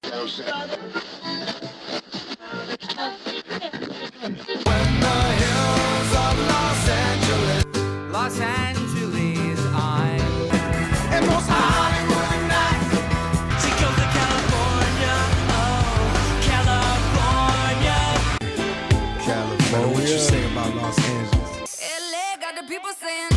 Los Angeles, I'm and most Hollywood night. She goes to California, oh, California. What you say about Los Angeles? LA got the people saying,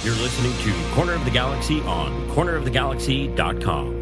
You're listening to Corner of the Galaxy on cornerofthegalaxy.com.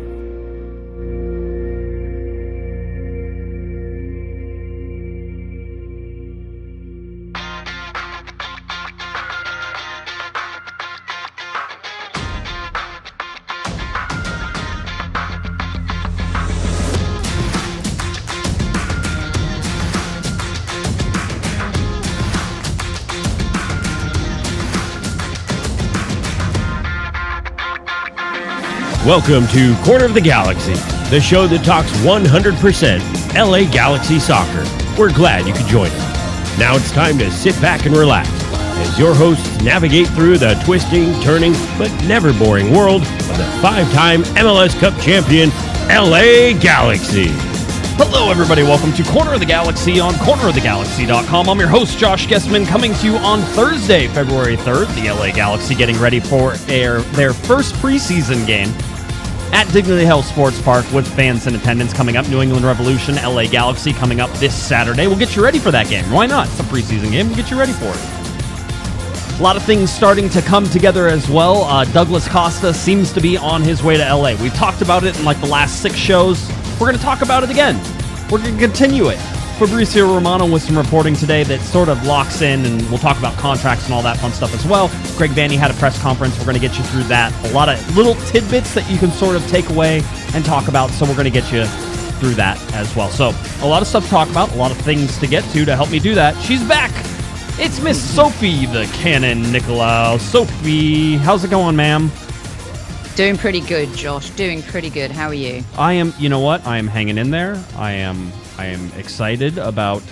Welcome to Corner of the Galaxy, the show that talks 100% LA Galaxy soccer. We're glad you could join us. Now it's time to sit back and relax as your hosts navigate through the twisting, turning, but never boring world of the five-time MLS Cup champion, LA Galaxy. Hello, everybody. Welcome to Corner of the Galaxy on cornerofthegalaxy.com. I'm your host, Josh Guesman, coming to you on Thursday, February 3rd. The LA Galaxy getting ready for their first preseason game at Dignity Health Sports Park with fans in attendance coming up. New England Revolution, LA Galaxy coming up this Saturday. We'll get you ready for that game. Why not? It's a preseason game. We'll get you ready for it. A lot of things starting to come together as well. Douglas Costa seems to be on his way to LA. We've talked about it in like the last 6 shows. We're going to talk about it again. We're going to continue it. Fabrizio Romano with some reporting today that sort of locks in, and we'll talk about contracts and all that fun stuff as well. Greg Vanney had a press conference. We're going to get you through that. A lot of little tidbits that you can sort of take away and talk about, so we're going to get you through that as well. So a lot of stuff to talk about, a lot of things to get to help me do that. She's back. It's Miss Sophie, the Cannon Nicolaou. Sophie, how's it going, ma'am? Doing pretty good, Josh. Doing pretty good. How are you? I am, you know what? I am hanging in there. I am excited about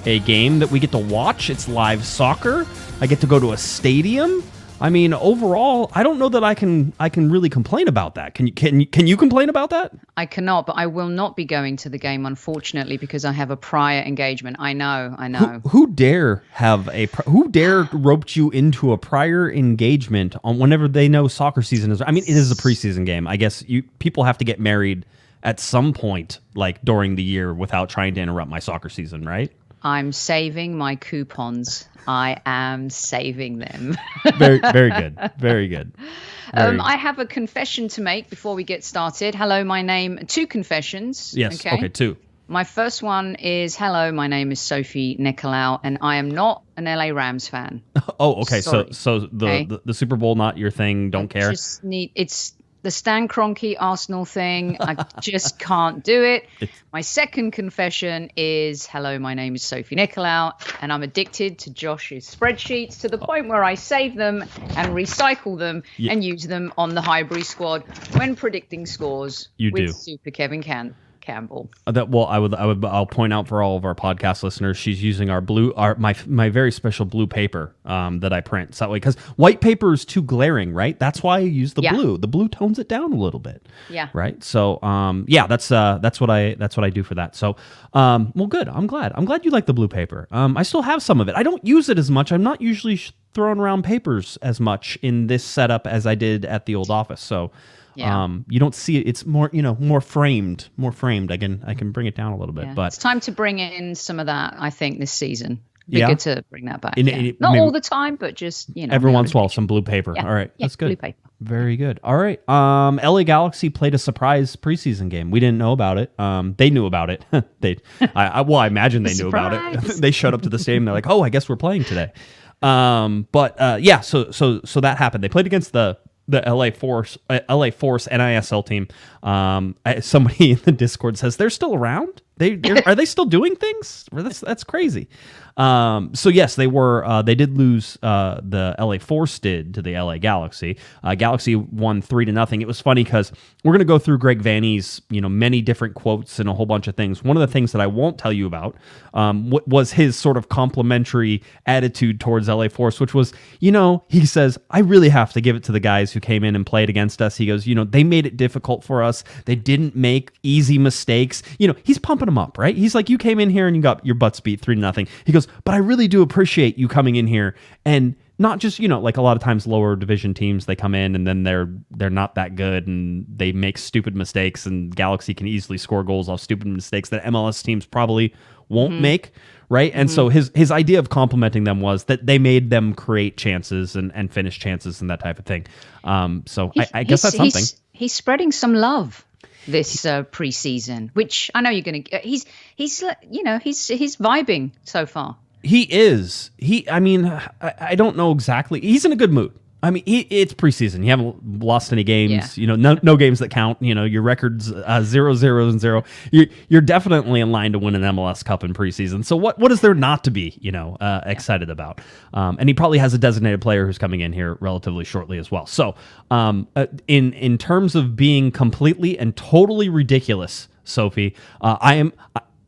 a game that we get to watch. It's live soccer. I get to go to a stadium. I mean, overall, I don't know that I can really complain about that. Can you complain about that? I cannot, but I will not be going to the game, unfortunately, because I have a prior engagement. I know. Who dare roped you into a prior engagement on whenever they know soccer season is? I mean, it is a preseason game. I guess people have to get married at some point, like during the year, without trying to interrupt my soccer season, right? I'm saving my coupons. I am saving them. Very, very good. Very good. I have a confession to make before we get started. Hello, my name. 2 confessions. Yes. Okay. 2. My first one is, hello, my name is Sophie Nicolaou, and I am not an LA Rams fan. Oh, okay. Sorry. So the Super Bowl, not your thing. Don't care. It's the Stan Kroenke Arsenal thing. I just can't do it. My second confession is, hello, my name is Sophie Nicolaou, and I'm addicted to Josh's spreadsheets to the point where I save them and recycle them and use them on the Highbury squad when predicting scores with Super Kevin Campbell. I'll point out for all of our podcast listeners, she's using my very special blue paper that I print. So that way, because white paper is too glaring, right? That's why I use the blue. The blue tones it down a little bit. Yeah. Right. So that's what I do for that. So well, good. I'm glad you like the blue paper. I still have some of it. I don't use it as much. I'm not usually throwing around papers as much in this setup as I did at the old office. So. Yeah. You don't see it. It's more, more framed. I can bring it down a little bit, but it's time to bring in some of that. I think this season, be good to bring that back. Not all the time, but just every once in a while, some blue paper. Yeah. All right, that's good. Blue paper. Very good. All right. LA Galaxy played a surprise preseason game. We didn't know about it. They knew about it. I imagine they knew about it. They showed up to the stadium. They're like, oh, I guess we're playing today. So that happened. They played against the LA Force NISL team. Somebody in the Discord says they're still around. Are they still doing things? That's crazy. So yes, they were. They did lose. The LA Force did to the LA Galaxy. Galaxy won 3-0. It was funny because we're going to go through Greg Vanney's many different quotes and a whole bunch of things. One of the things that I won't tell you about was his sort of complimentary attitude towards LA Force, which was he says, I really have to give it to the guys who came in and played against us. He goes, they made it difficult for us. They didn't make easy mistakes. He's pumping them up, right? He's like, you came in here and you got your butts beat 3-0. He goes, but I really do appreciate you coming in here and not just, like a lot of times lower division teams, they come in and then they're not that good and they make stupid mistakes, and Galaxy can easily score goals off stupid mistakes that MLS teams probably won't make, right? And so his idea of complimenting them was that they made them create chances and finish chances and that type of thing. So I guess that's something. He's spreading some love this preseason, which I know you're going to. He's vibing so far. He is. I don't know exactly. He's in a good mood. It's preseason. You haven't lost any games. Yeah. No games that count. Your record's 0-0-0. You're definitely in line to win an MLS Cup in preseason. So what is there not to be excited about? And he probably has a designated player who's coming in here relatively shortly as well. So in terms of being completely and totally ridiculous, Sophie,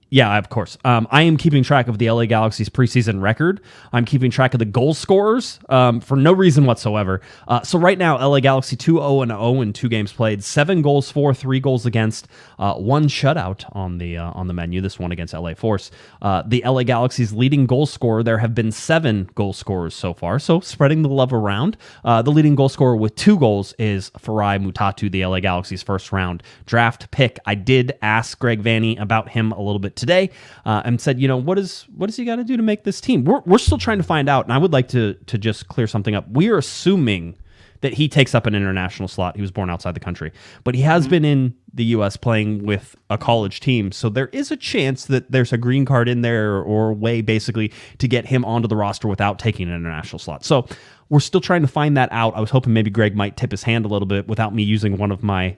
Yeah, of course. I am keeping track of the LA Galaxy's preseason record. I'm keeping track of the goal scorers for no reason whatsoever. So right now, LA Galaxy 2-0-0 in 2 games played, 7 goals for, 3 goals against, 1 shutout on the menu. This one against LA Force. The LA Galaxy's leading goal scorer. There have been 7 goal scorers so far. So spreading the love around. The leading goal scorer with 2 goals is Farai Mutatu, the LA Galaxy's first round draft pick. I did ask Greg Vanney about him a little bit today, and said, what does he got to do to make this team? We're still trying to find out, and I would like to just clear something up. We are assuming that he takes up an international slot. He was born outside the country, but he has been in the U.S. playing with a college team, so there is a chance that there's a green card in there or a way basically to get him onto the roster without taking an international slot. So we're still trying to find that out. I was hoping maybe Greg might tip his hand a little bit without me using one of my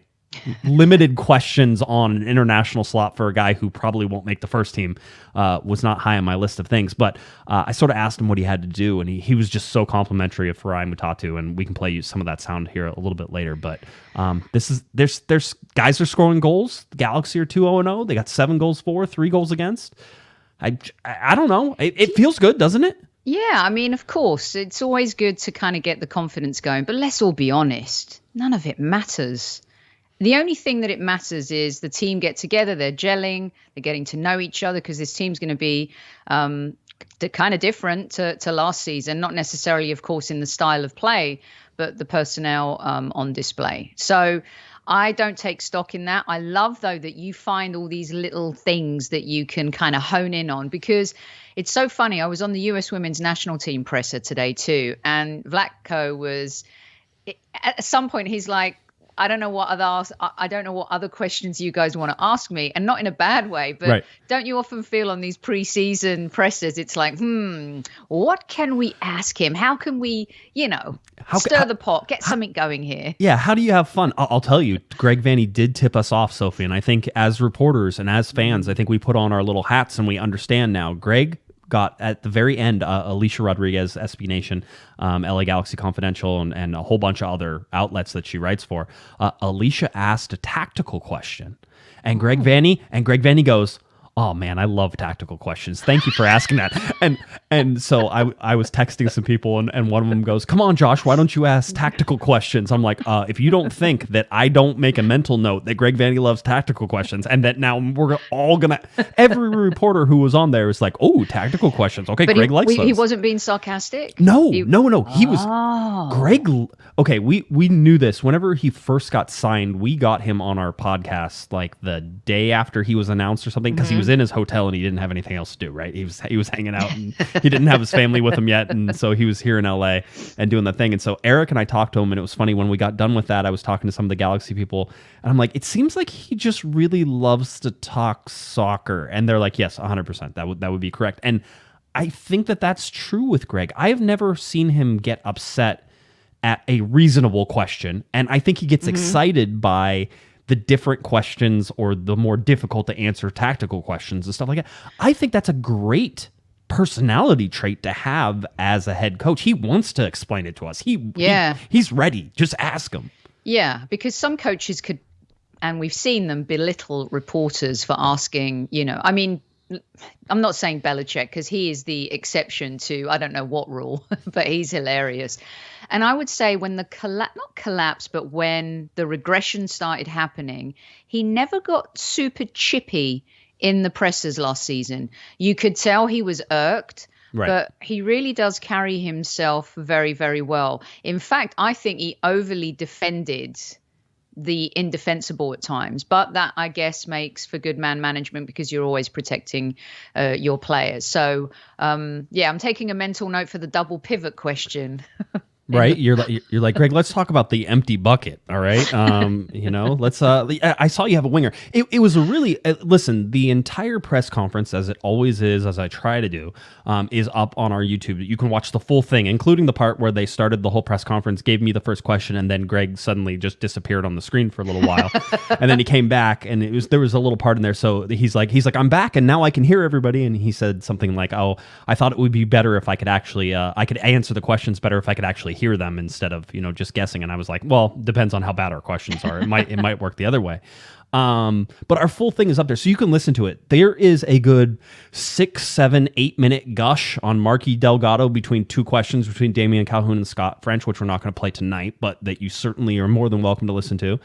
limited questions on an international slot for a guy who probably won't make the first team. Was not high on my list of things, but I sort of asked him what he had to do, and he was just so complimentary of Farai Mutatu, and we can play you some of that sound here a little bit later. But there's guys are scoring goals. The Galaxy are 2-0-0. They got 7 goals for, 3 goals against. I don't know. It feels good, doesn't it? Yeah, of course, it's always good to kind of get the confidence going, but let's all be honest. None of it matters. The only thing that it matters is the team get together, they're gelling, they're getting to know each other, because this team's going to be kind of different to last season, not necessarily, of course, in the style of play, but the personnel on display. So I don't take stock in that. I love, though, that you find all these little things that you can kind of hone in on, because it's so funny. I was on the US women's national team presser today, too, and Vlatko was, at some point, he's like, I don't know what other questions you guys want to ask me, and not in a bad way, but right. Don't you often feel on these preseason pressers, it's like, what can we ask him? How can we, stir the pot, get something going here? Yeah, how do you have fun? I'll tell you, Greg Vanney did tip us off, Sophie, and I think as reporters and as fans, I think we put on our little hats and we understand now. Greg got at the very end Alicia Rodriguez, SB Nation, LA Galaxy Confidential, and a whole bunch of other outlets that she writes for. Alicia asked a tactical question, and Greg Vanney goes, "Oh man, I love tactical questions. Thank you for asking that." And so I was texting some people, and one of them goes, "Come on, Josh, why don't you ask tactical questions?" I'm like, if you don't think that I don't make a mental note that Greg Vanney loves tactical questions, and that now we're all gonna, every reporter who was on there was like, "Oh, tactical questions. Okay, but Greg likes those." He wasn't being sarcastic. No. He was Greg. Okay, we knew this whenever he first got signed. We got him on our podcast like the day after he was announced or something, because he was in his hotel and he didn't have anything else to do, right? He was hanging out and he didn't have his family with him yet, and so he was here in LA and doing the thing. And so Eric and I talked to him, and it was funny when we got done with that. I was talking to some of the Galaxy people, and I'm like, it seems like he just really loves to talk soccer. And they're like, yes, 100%. That would be correct. And I think that that's true with Greg. I have never seen him get upset at a reasonable question, and I think he gets excited by the different questions or the more difficult to answer tactical questions and stuff like that. I think that's a great personality trait to have as a head coach. He wants to explain it to us. He's ready. Just ask him. Yeah, because some coaches could, and we've seen them belittle reporters for asking, I mean, I'm not saying Belichick because he is the exception to I don't know what rule, but he's hilarious. And I would say when the not collapse, but when the regression started happening, he never got super chippy in the pressers last season. You could tell he was irked, but he really does carry himself very, very well. In fact, I think he overly defended the indefensible at times, but that I guess makes for good man management because you're always protecting your players. So I'm taking a mental note for the double pivot question. Right, you're like Greg. Let's talk about the empty bucket. All right, let's. I saw you have a winger. It was a really listen. The entire press conference, as it always is, as I try to do, is up on our YouTube. You can watch the full thing, including the part where they started the whole press conference, gave me the first question, and then Greg suddenly just disappeared on the screen for a little while, and then he came back, and there was a little part in there. So he's like, I'm back, and now I can hear everybody, and he said something like, "Oh, I thought it would be better if I could actually, I could answer the questions better if I could actually hear them instead of just guessing." And I was like, well, depends on how bad our questions are. It might work the other way. But our full thing is up there, so you can listen to it. There is a good 6, 7, 8 minute gush on Marky Delgado between two questions between Damian Calhoun and Scott French, which we're not going to play tonight, but that you certainly are more than welcome to listen to.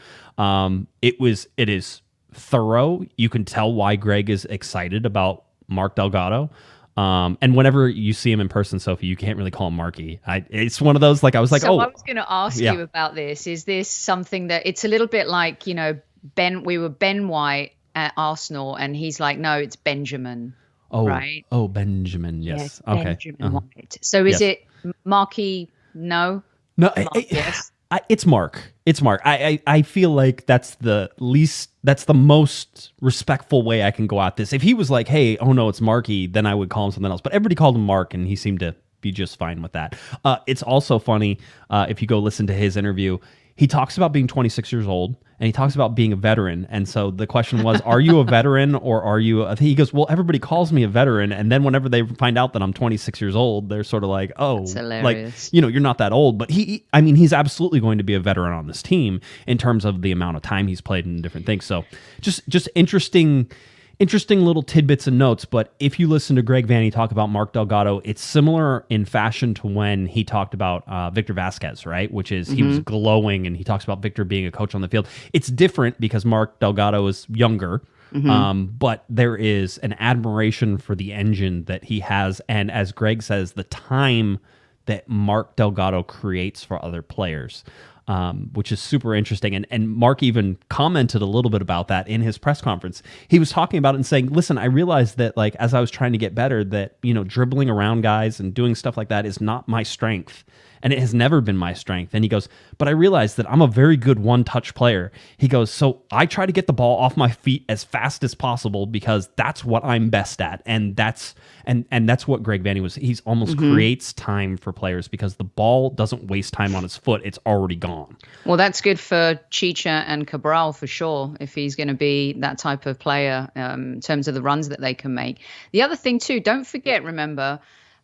It is thorough. You can tell why Greg is excited about Mark Delgado. And whenever you see him in person, Sophie, you can't really call him Marky. It's one of those, I was like, I was going to ask you about this. Is this something that it's a little bit like, we were Ben White at Arsenal and he's like, no, it's Benjamin. Oh, right. Oh, Benjamin. Yes. Okay. Benjamin White. So is it Marky? No. Yes. It's Mark. It's Mark. I feel like that's the most respectful way I can go at this. If he was like, hey, oh no, it's Marky, then I would call him something else. But everybody called him Mark, and he seemed to be just fine with that. It's also funny, if you go listen to his interview, he talks about being 26 years old, and he talks about being a veteran. And so the question was, are you a veteran or are you he goes, well, everybody calls me a veteran. And then whenever they find out that I'm 26 years old, they're sort of like, oh, that's hilarious. You're not that old. But he's absolutely going to be a veteran on this team in terms of the amount of time he's played and different things. So just interesting little tidbits and notes. But if you listen to Greg Vanney talk about Mark Delgado, it's similar in fashion to when he talked about Victor Vasquez, right? Which is he was glowing, and he talks about Victor being a coach on the field. It's different because Mark Delgado is younger, but there is an admiration for the engine that he has. And as Greg says, the time that Mark Delgado creates for other players. Which is super interesting. And Mark even commented a little bit about that in his press conference. He was talking about it and saying, listen, I realized that as I was trying to get better, that, dribbling around guys and doing stuff like that is not my strength. And it has never been my strength. And he goes, but I realized that I'm a very good one-touch player. He goes, so I try to get the ball off my feet as fast as possible because that's what I'm best at. And that's what Greg Vanney was. He's almost creates time for players because the ball doesn't waste time on his foot. It's already gone. Well, that's good for Chicha and Cabral for sure, if he's going to be that type of player in terms of the runs that they can make. The other thing too, don't forget, remember,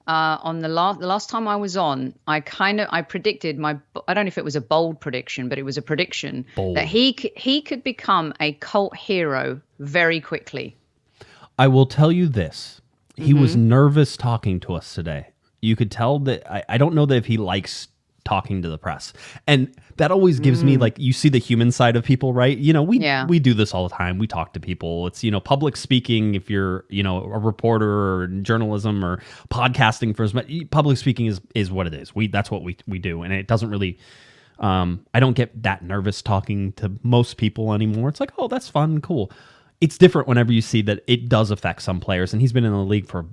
on the last time I was on, I predicted I don't know if it was a bold prediction, but it was a prediction that he could become a cult hero very quickly. I will tell you this. He was nervous talking to us today. You could tell that I don't know that if he likes talking to the press. And that always gives me you see the human side of people, right? We do this all the time. We talk to people. It's, public speaking, if you're, a reporter or journalism or podcasting for as much, public speaking is what it is. That's what we do. And it doesn't really, I don't get that nervous talking to most people anymore. It's like, oh, that's fun. Cool. It's different whenever you see that it does affect some players. And he's been in the league for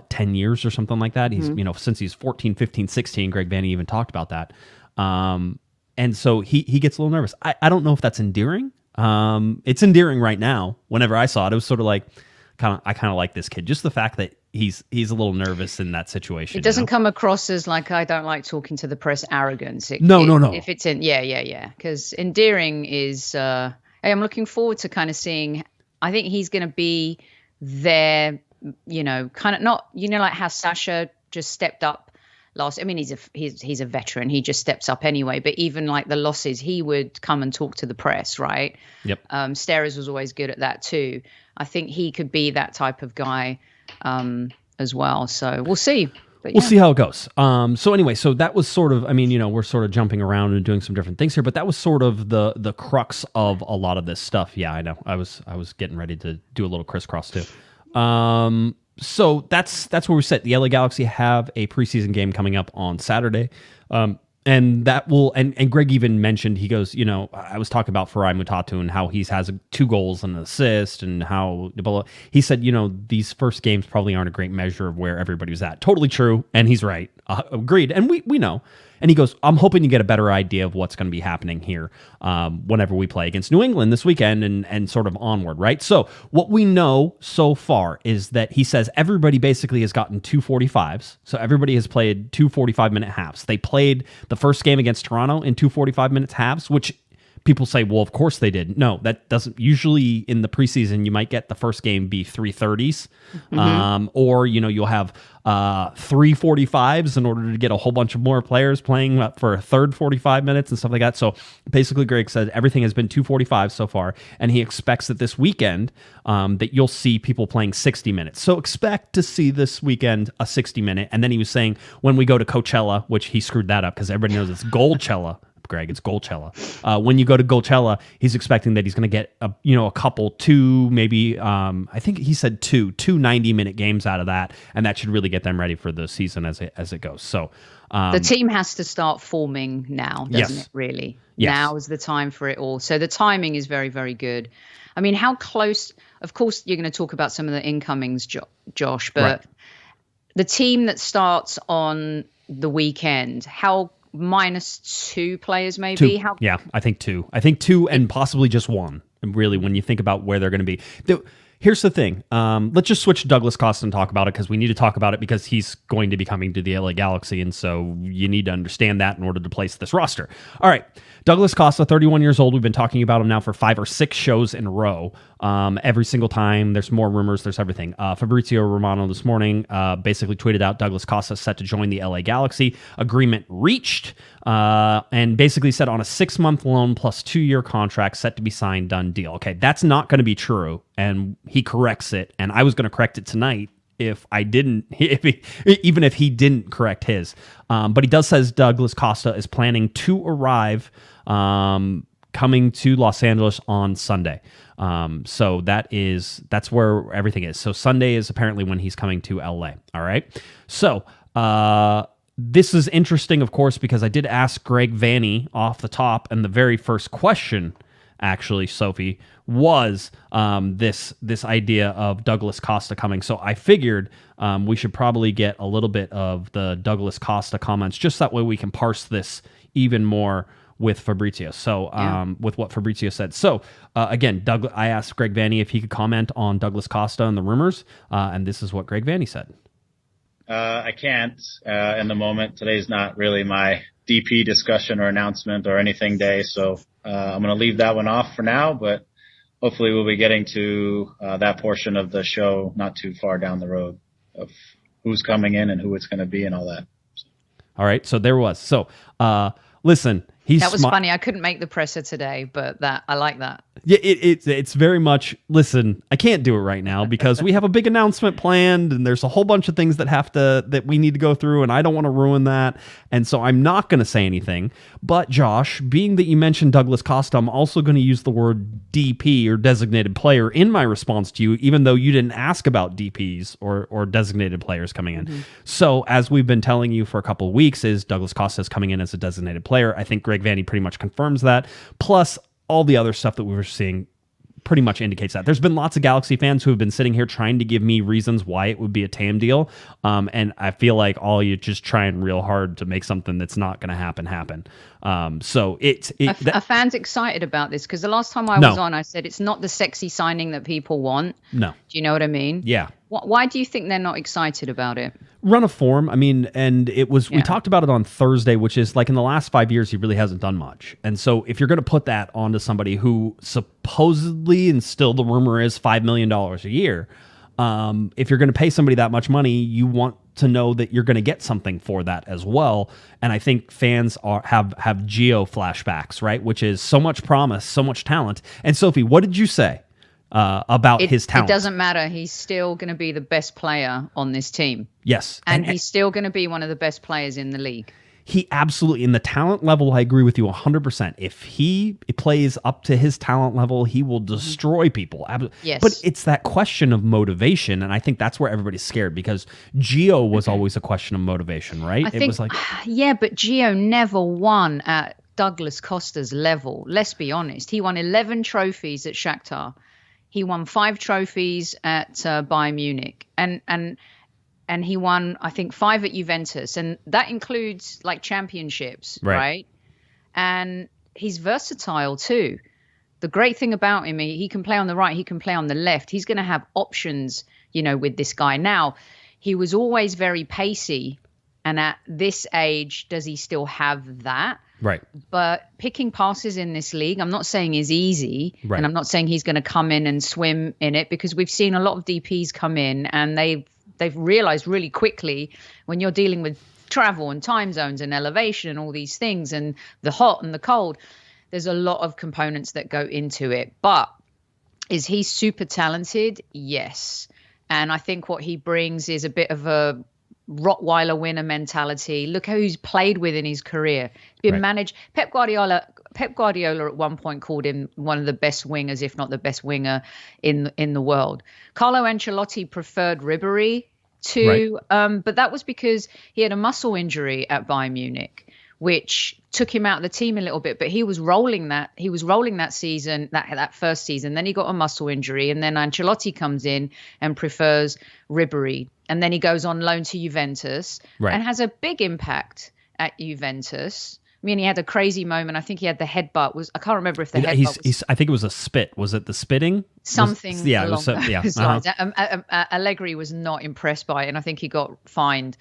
10 years or something like that. He's, since he's 14, 15, 16, Greg Vanney even talked about that. And so he gets a little nervous. I don't know if that's endearing. It's endearing right now. Whenever I saw it, it was sort of like, I kind of like this kid. Just the fact that he's a little nervous in that situation. It doesn't come across as like, I don't like talking to the press arrogance. No. If it's in, yeah. Because endearing is, I'm looking forward to kind of seeing. I think he's going to be there, kind of not, like how Sasha just stepped up last. I mean, he's a veteran. He just steps up anyway. But even like the losses, he would come and talk to the press, right? Yep. Steres was always good at that too. I think he could be that type of guy as well. So we'll see. But, We'll see how it goes. So anyway, so that was sort of, I mean, we're sort of jumping around and doing some different things here, but that was sort of the crux of a lot of this stuff. Yeah, I know. I was getting ready to do a little crisscross too. So that's where we sit. The LA Galaxy have a preseason game coming up on Saturday. And that will, and Greg even mentioned, he goes, I was talking about Farai Mutatu and how he has 2 goals and an assist, and how he said, these first games probably aren't a great measure of where everybody was at. Totally true. And he's right. Agreed. And we know. And he goes, I'm hoping you get a better idea of what's going to be happening here whenever we play against New England this weekend and sort of onward, right? So what we know so far is that he says everybody basically has gotten 2 45s. So everybody has played 2 45-minute halves. They played the first game against Toronto in 2 45-minute halves, which people say, well, of course they did. No, that doesn't. Usually in the preseason, you might get the first game be 3:30s, or you'll have 3 45s in order to get a whole bunch of more players playing for a third 45 minutes and stuff like that. So basically, Greg said everything has been 2 45s so far, and he expects that this weekend that you'll see people playing 60 minutes. So expect to see this weekend a 60-minute, and then he was saying when we go to Coachella, which he screwed that up because everybody knows it's Goldchella. Greg, it's Goldchella. When you go to Goldchella, he's expecting that he's going to get a couple, 2, maybe I think he said 2 90-minute games out of that, and that should really get them ready for the season as it goes. So the team has to start forming now, doesn't Yes. it? Really, Yes. Now is the time for it all. So the timing is very, very good. I mean, how close? Of course, you're going to talk about some of the incomings, Josh, but Right. the team that starts on the weekend, how -2 players maybe? 2. Yeah, I think 2. I think 2 and possibly just 1, really, when you think about where they're going to be. Here's the thing. Let's just switch to Douglas Costa and talk about it, because we need to talk about it because he's going to be coming to the LA Galaxy, and so you need to understand that in order to place this roster. All right. Douglas Costa, 31 years old. We've been talking about him now for 5 or 6 shows in a row. Every single time, there's more rumors, there's everything. Fabrizio Romano this morning basically tweeted out Douglas Costa set to join the LA Galaxy. Agreement reached, and basically said on a 6-month loan plus 2-year contract set to be signed, done deal. Okay, that's not going to be true, and he corrects it, and I was going to correct it tonight if he didn't correct his. But he does says Douglas Costa is planning to arrive coming to Los Angeles on Sunday. So that's where everything is. So Sunday is apparently when he's coming to LA. All right. So this is interesting, of course, because I did ask Greg Vanney off the top, and the very first question, actually, Sophie, was this idea of Douglas Costa coming. So I figured we should probably get a little bit of the Douglas Costa comments, just that way we can parse this even more with Fabrizio. So with what Fabrizio said. So again, I asked Greg Vanney if he could comment on Douglas Costa and the rumors, and this is what Greg Vanney said. I can't in the moment. Today's not really my DP discussion or announcement or anything day, so I'm going to leave that one off for now, but hopefully we'll be getting to that portion of the show not too far down the road of who's coming in and who it's going to be and all that. All right, so there was. So listen, that was funny. I couldn't make the presser today, but I like that. Yeah, it's very much, listen, I can't do it right now because we have a big announcement planned and there's a whole bunch of things that we need to go through, and I don't want to ruin that. And so I'm not going to say anything. But Josh, being that you mentioned Douglas Costa, I'm also going to use the word DP or designated player in my response to you, even though you didn't ask about DPs or designated players coming in. Mm-hmm. So as we've been telling you for a couple of weeks, is Douglas Costa is coming in as a designated player. I think Greg Vanney pretty much confirms that. Plus, all the other stuff that we were seeing pretty much indicates that. There's been lots of Galaxy fans who have been sitting here trying to give me reasons why it would be a TAM deal. And I feel like all you just trying real hard to make something that's not going to happen. So a fan's excited about this because the last time I was on, I said it's not the sexy signing that people want. No. Do you know what I mean? Yeah. Why do you think they're not excited about it? Run of form. I mean, and it was, we talked about it on Thursday, which is like in the last 5 years, he really hasn't done much. And so if you're going to put that onto somebody who supposedly, and still the rumor is $5 million a year, if you're going to pay somebody that much money, you want to know that you're going to get something for that as well. And I think fans have Gio flashbacks, right? Which is so much promise, so much talent. And Sophie, what did you say about his talent? It doesn't matter. He's still going to be the best player on this team. Yes. And he's still going to be one of the best players in the league. He absolutely, in the talent level, I agree with you 100%. If he plays up to his talent level, he will destroy people. Yes. But it's that question of motivation, and I think that's where everybody's scared, because Gio was always a question of motivation, right? It was like, yeah, but Gio never won at Douglas Costa's level. Let's be honest. He won 11 trophies at Shakhtar. He won 5 trophies at Bayern Munich, and he won, I think, 5 at Juventus, and that includes like championships, right? And he's versatile too. The great thing about him, he can play on the right, he can play on the left. He's going to have options, with this guy. Now, he was always very pacey, and at this age, does he still have that? Right. But picking passes in this league, I'm not saying is easy, and I'm not saying he's going to come in and swim in it, because we've seen a lot of DPs come in and they've realized really quickly, when you're dealing with travel and time zones and elevation and all these things and the hot and the cold, there's a lot of components that go into it. But is he super talented? Yes. And I think what he brings is a bit of a Rottweiler winner mentality. Look how he's played with in his career. He's been managed. Pep Guardiola at one point called him one of the best wingers, if not the best winger in the world. Carlo Ancelotti preferred Ribéry but that was because he had a muscle injury at Bayern Munich, which took him out of the team a little bit. But he was rolling that season, that first season. Then he got a muscle injury, and then Ancelotti comes in and prefers Ribéry. And then he goes on loan to Juventus and has a big impact at Juventus. I mean, he had a crazy moment. I think he had the headbutt. I can't remember if the headbutt was... I think it was a spit. Was it the spitting? Something along those lines. Uh-huh. Allegri was not impressed by it, and I think he got fined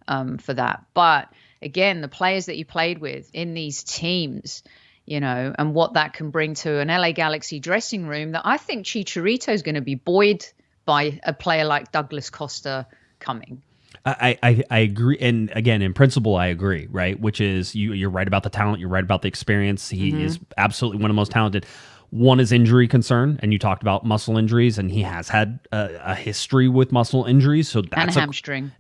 for that. But again, the players that he played with in these teams, and what that can bring to an LA Galaxy dressing room, that I think Chicharito is going to be buoyed by a player like Douglas Costa coming. I agree, and again, in principle, I agree, right? Which is, you're right about the talent, you're right about the experience. He is absolutely one of the most talented. One is injury concern, and you talked about muscle injuries, and he has had a history with muscle injuries, so that's hamstring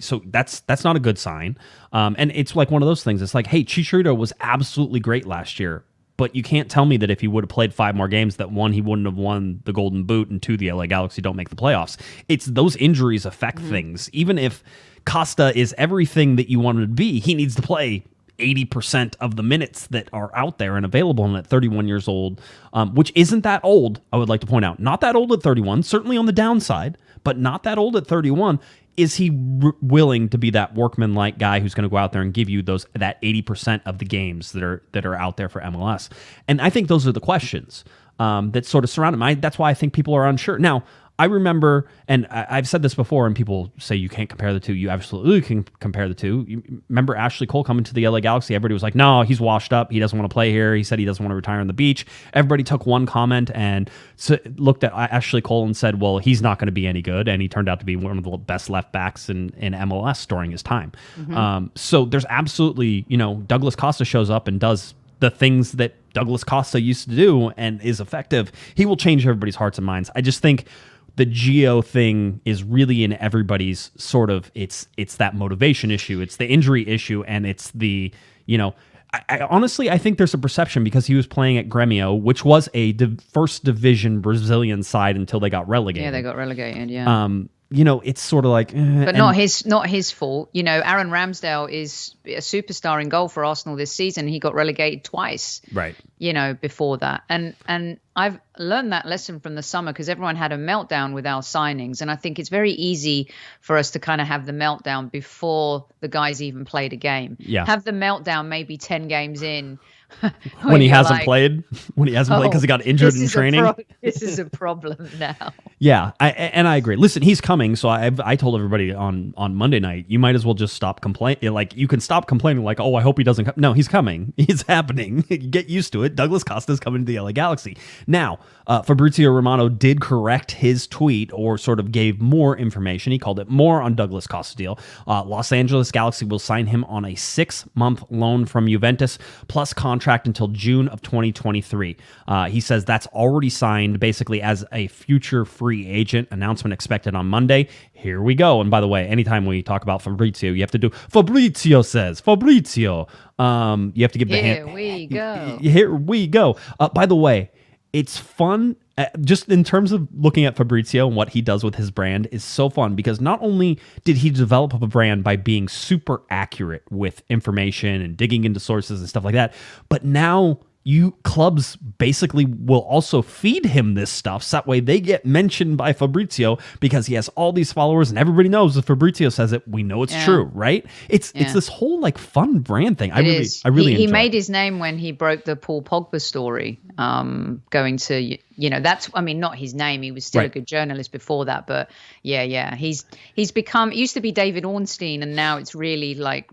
so that's not a good sign. And it's like one of those things. It's like, hey, Chicharito was absolutely great last year, but you can't tell me that if he would have played 5 more games, that 1, he wouldn't have won the Golden Boot, and 2, the LA Galaxy don't make the playoffs. It's those injuries affect things. Even if Costa is everything that you wanted to be, he needs to play 80% of the minutes that are out there and available. And at 31 years old, which isn't that old, I would like to point out, not that old at 31, certainly on the downside, but not that old at 31. Is he willing to be that workman-like guy who's going to go out there and give you that 80% of the games that are out there for MLS? And I think those are the questions that sort of surround him. That's why I think people are unsure. Now, I remember, and I've said this before, and people say you can't compare the two. You absolutely can compare the two. You remember Ashley Cole coming to the LA Galaxy? Everybody was like, no, he's washed up. He doesn't want to play here. He said he doesn't want to retire on the beach. Everybody took one comment and looked at Ashley Cole and said, well, he's not going to be any good. And he turned out to be one of the best left backs in MLS during his time. So there's absolutely, Douglas Costa shows up and does the things that Douglas Costa used to do and is effective. He will change everybody's hearts and minds. I just think the Gio thing is really in everybody's sort of, it's that motivation issue, it's the injury issue, and it's the, I honestly, I think there's a perception, because he was playing at Grêmio, which was a first division Brazilian side until they got relegated. Yeah, they got relegated, yeah. It's sort of like... but not his fault. Aaron Ramsdale is a superstar in goal for Arsenal this season. He got relegated twice. Right. Before that. And I've learned that lesson from the summer, because everyone had a meltdown with our signings. And I think it's very easy for us to kind of have the meltdown before the guys even played a game. Yeah. Have the meltdown maybe 10 games in when he you're hasn't like, played, because he got injured in training. This is a problem now. Yeah, I agree. Listen, he's coming, so I told everybody on Monday night, you might as well just stop complaining. Like, you can stop complaining, like, oh, I hope he doesn't come. No, he's coming. He's happening. Get used to it. Douglas Costa is coming to the LA Galaxy. Now, Fabrizio Romano did correct his tweet, or sort of gave more information. He called it more on Douglas Costa deal. Los Angeles Galaxy will sign him on a 6-month loan from Juventus, plus contract until June of 2023. He says that's already signed, basically as a future free agent. Announcement expected on Monday. Here we go. And by the way, anytime we talk about Fabrizio, you have to do Fabrizio says. Fabrizio. You have to give the Here hand. we go. Here we go. By the way, it's fun. Just in terms of looking at Fabrizio and what he does with his brand is so fun, because not only did he develop a brand by being super accurate with information and digging into sources and stuff like that, but now clubs basically will also feed him this stuff, so that way they get mentioned by Fabrizio, because he has all these followers and everybody knows if Fabrizio says it, we know it's true, right? It's this whole like fun brand thing. I really he enjoy made it. his name when he broke the Paul Pogba story, going to, that's, I mean, not his name, he was still a good journalist before that, but he's become, it used to be David Ornstein, and now it's really like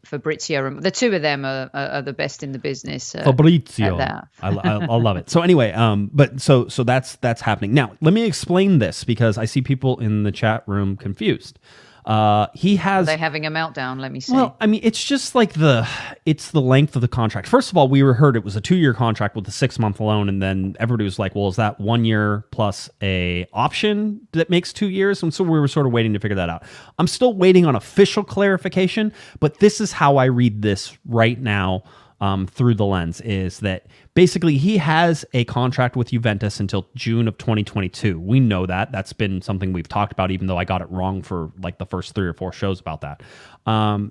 Fabrizio. The two of them are the best in the business. Fabrizio. I love it. So anyway, but so that's happening. Now, let me explain this, because I see people in the chat room confused. He has. Are they having a meltdown? Let me see. Well, I mean, it's just like it's the length of the contract. First of all, we heard it was a 2-year contract with a 6-month loan, and then everybody was like, "Well, is that 1 year plus a option that makes 2 years?" And so we were sort of waiting to figure that out. I'm still waiting on official clarification, but this is how I read this right now. Through the lens, is that basically he has a contract with Juventus until June of 2022. We know that. That's been something we've talked about, even though I got it wrong for like the first 3 or 4 shows about that.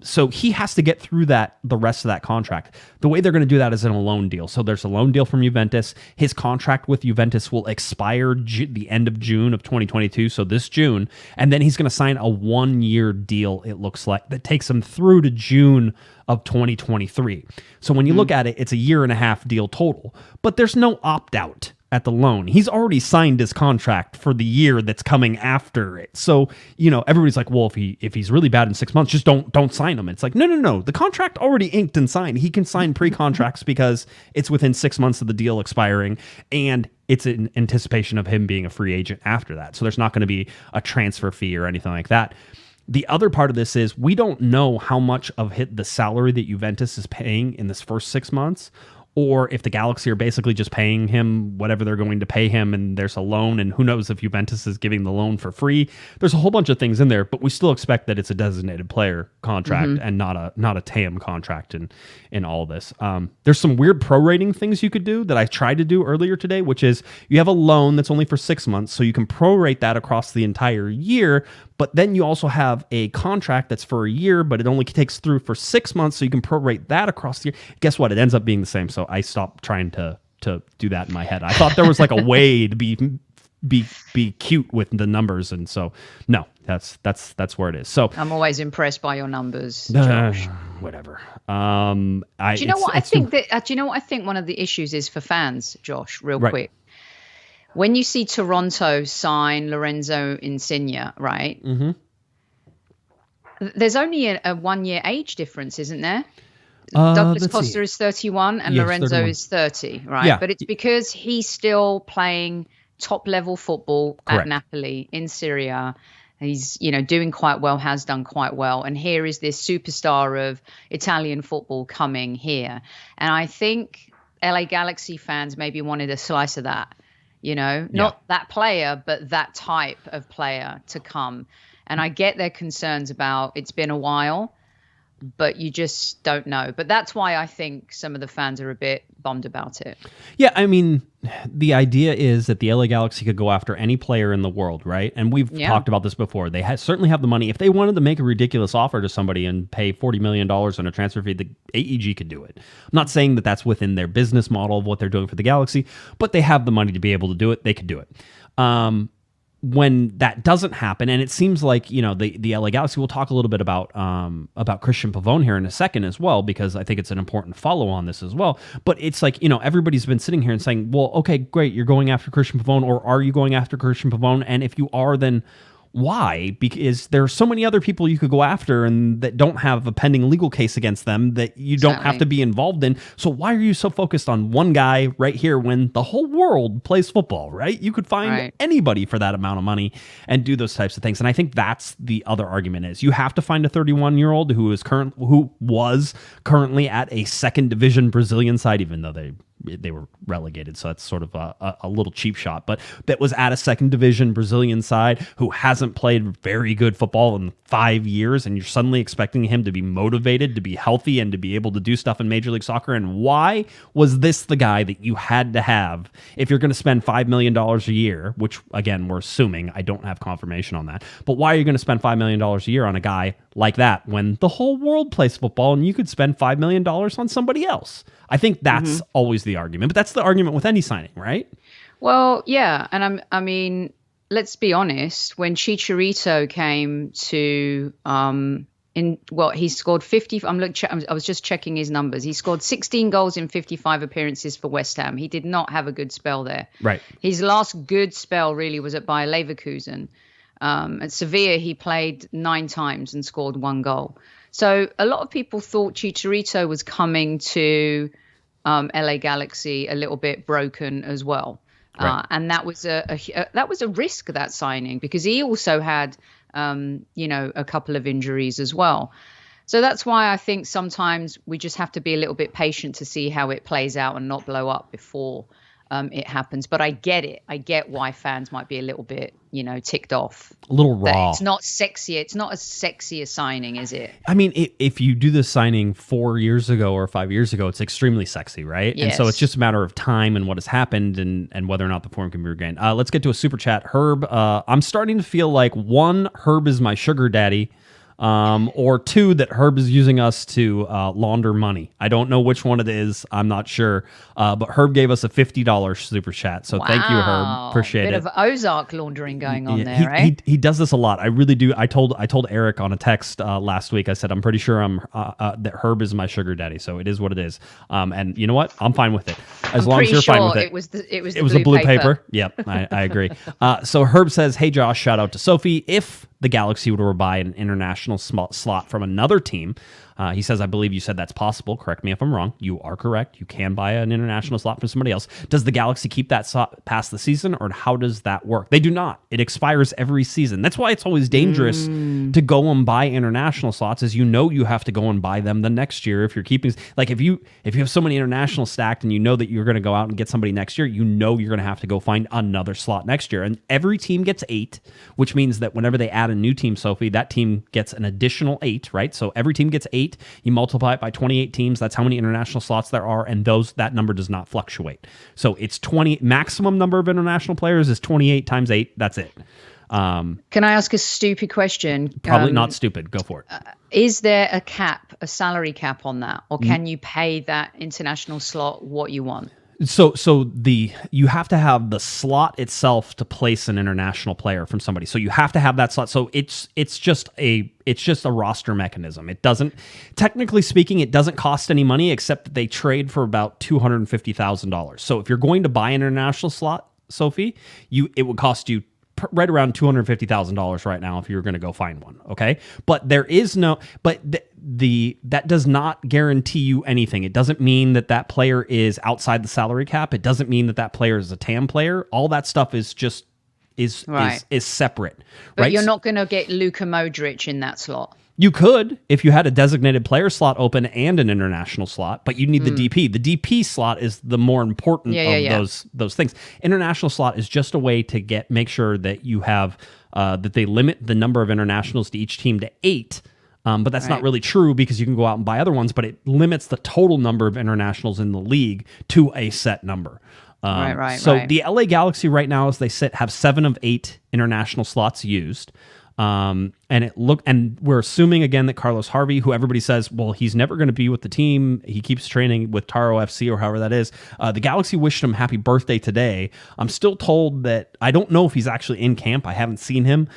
So he has to get through the rest of that contract. The way they're going to do that is in a loan deal. So there's a loan deal from Juventus. His contract with Juventus will expire the end of June of 2022, so this June, and then he's going to sign a 1-year deal, it looks like, that takes him through to June of 2023. So when you look at it, it's a 1.5-year deal total, but there's no opt-out at the loan. He's already signed his contract for the year that's coming after it. So, everybody's like, well, if he's really bad in 6 months, just don't sign him. It's like, no. The contract already inked and signed. He can sign pre-contracts because it's within 6 months of the deal expiring, and it's in anticipation of him being a free agent after that. So there's not going to be a transfer fee or anything like that. The other part of this is we don't know how much of the salary that Juventus is paying in this first 6 months, or if the Galaxy are basically just paying him whatever they're going to pay him, and there's a loan, and who knows if Juventus is giving the loan for free. There's a whole bunch of things in there, but we still expect that it's a designated player contract and not a TAM contract in all of this. There's some weird prorating things you could do that I tried to do earlier today, which is you have a loan that's only for 6 months, so you can prorate that across the entire year, but then you also have a contract that's for a year, but it only takes through for 6 months, so you can prorate that across the year. Guess what? It ends up being the same. So I stopped trying to do that in my head. I thought there was like a way to be cute with the numbers, and so no, that's where it is. So I'm always impressed by your numbers, Josh. Whatever. Do you know what I think? Do you know what I think? One of the issues is for fans, Josh. Real quick. When you see Toronto sign Lorenzo Insigne, right? Mm-hmm. There's only a 1-year age difference, isn't there? Douglas Costa is 31 and Lorenzo 31. is 30, right? Yeah. But it's because he's still playing top-level football at Napoli in Syria. He's, doing quite well, has done quite well. And here is this superstar of Italian football coming here. And I think LA Galaxy fans maybe wanted a slice of that. Not that player, but that type of player to come. And I get their concerns about it's been a while, but you just don't know. But that's why I think some of the fans are a bit bummed about it. Yeah, I mean, the idea is that the LA Galaxy could go after any player in the world, right? And we've talked about this before. They certainly have the money. If they wanted to make a ridiculous offer to somebody and pay $40 million on a transfer fee, the AEG could do it. I'm not saying that that's within their business model of what they're doing for the Galaxy, but they have the money to be able to do it. They could do it. when that doesn't happen, and it seems like, the LA Galaxy, we'll talk a little bit about Christian Pavone here in a second as well, because I think it's an important follow on this as well. But it's like, everybody's been sitting here and saying, well, okay, great, you're going after Christian Pavone, or are you going after Christian Pavone? And if you are, then why? Because there are so many other people you could go after and that don't have a pending legal case against them that you don't have to be involved in. So why are you so focused on one guy right here when the whole world plays football, right? You could find anybody for that amount of money and do those types of things. And I think that's the other argument is you have to find a 31-year-old who was currently at a second division Brazilian side, even though they were relegated, so that's sort of a little cheap shot, but that was at a second division Brazilian side who hasn't played very good football in 5 years, and you're suddenly expecting him to be motivated, to be healthy, and to be able to do stuff in Major League Soccer. And why was this the guy that you had to have if you're going to spend $5 million a year, which, again, we're assuming, I don't have confirmation on that, but why are you going to spend $5 million a year on a guy like that when the whole world plays football and you could spend $5 million on somebody else? I think that's always the argument, but that's the argument with any signing, right? Well, yeah, and I mean, let's be honest. When Chicharito came to, he scored 50. I was just checking his numbers. He scored 16 goals in 55 appearances for West Ham. He did not have a good spell there. Right. His last good spell really was at Bayer Leverkusen. At Sevilla, he played 9 times and scored 1 goal. So a lot of people thought Chicharito was coming to LA Galaxy a little bit broken as well. Right. And that was a risk, that signing, because he also had, a couple of injuries as well. So that's why I think sometimes we just have to be a little bit patient to see how it plays out and not blow up before it happens. But I get it. I get why fans might be a little bit, ticked off. A little raw. It's not sexy. It's not as sexy a signing, is it? I mean, if you do this signing 4 years ago or 5 years ago, it's extremely sexy, right? Yes. And so it's just a matter of time and what has happened and whether or not the form can be regained. Let's get to a super chat. Herb, I'm starting to feel like 1, Herb is my sugar daddy. Or 2, that Herb is using us to launder money. I don't know which one it is. I'm not sure. But Herb gave us a $50 super chat. So Thank you, Herb. Appreciate it. Bit of Ozark laundering going on there, right? He does this a lot. I really do. I told Eric on a text last week. I said, I'm pretty sure that Herb is my sugar daddy. So it is what it is. And you know what? I'm fine with it. As long as you're fine with it. It was the blue paper. Yep, I agree. So Herb says, hey, Josh, shout out to Sophie. If the Galaxy were to buy an international slot from another team, he says, I believe you said that's possible. Correct me if I'm wrong. You are correct. You can buy an international slot from somebody else. Does the Galaxy keep that slot past the season, or how does that work? They do not. It expires every season. That's why it's always dangerous to go and buy international slots, is you have to go and buy them the next year if you're keeping. Like if you have so many international stacked and you know that you're going to go out and get somebody next year, you're going to have to go find another slot next year. And every team gets 8, which means that whenever they add a new team, Sophie, that team gets an additional 8, right? So every team gets 8. You multiply it by 28 teams. That's how many international slots there are, and that number does not fluctuate. So it's 20. Maximum number of international players is 28 times 8. That's it. Can I ask a stupid question? Probably not stupid. Go for it. Is there a salary cap on that, or can you pay that international slot what you want? So you have to have the slot itself to place an international player from somebody. So you have to have that slot. So it's just a roster mechanism. It doesn't, technically speaking, it doesn't cost any money except that they trade for about $250,000. So if you're going to buy an international slot, Sophie, it would cost you right around $250,000 right now if you were going to go find one. Okay, but there is no, that does not guarantee you anything. It doesn't mean that player is outside the salary cap. It doesn't mean that player is a TAM player. All that stuff is just is separate. But right? You're not going to get Luka Modric in that slot. You could if you had a designated player slot open and an international slot, but you need the DP. The DP slot is the more important of those things. International slot is just a way to make sure that you have that they limit the number of internationals to each team to 8. But that's not really true because you can go out and buy other ones, but it limits the total number of internationals in the league to a set number. So the LA Galaxy right now, as they sit, have 7 of 8 international slots used. And we're assuming again that Carlos Harvey, who everybody says, well, he's never going to be with the team. He keeps training with Taro FC or however that is. The Galaxy wished him happy birthday today. I'm still told that I don't know if he's actually in camp. I haven't seen him.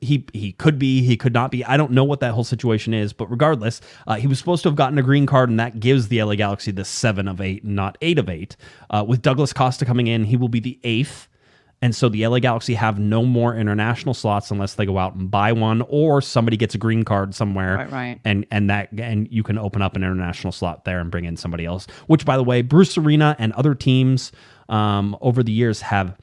He could be, he could not be. I don't know what that whole situation is, but regardless, he was supposed to have gotten a green card, and that gives the LA Galaxy the 7 of 8, not 8 of 8. With Douglas Costa coming in, he will be the 8th. And so the LA Galaxy have no more international slots unless they go out and buy one, or somebody gets a green card somewhere. Right. And you can open up an international slot there and bring in somebody else. Which, by the way, Bruce Arena and other teams over the years have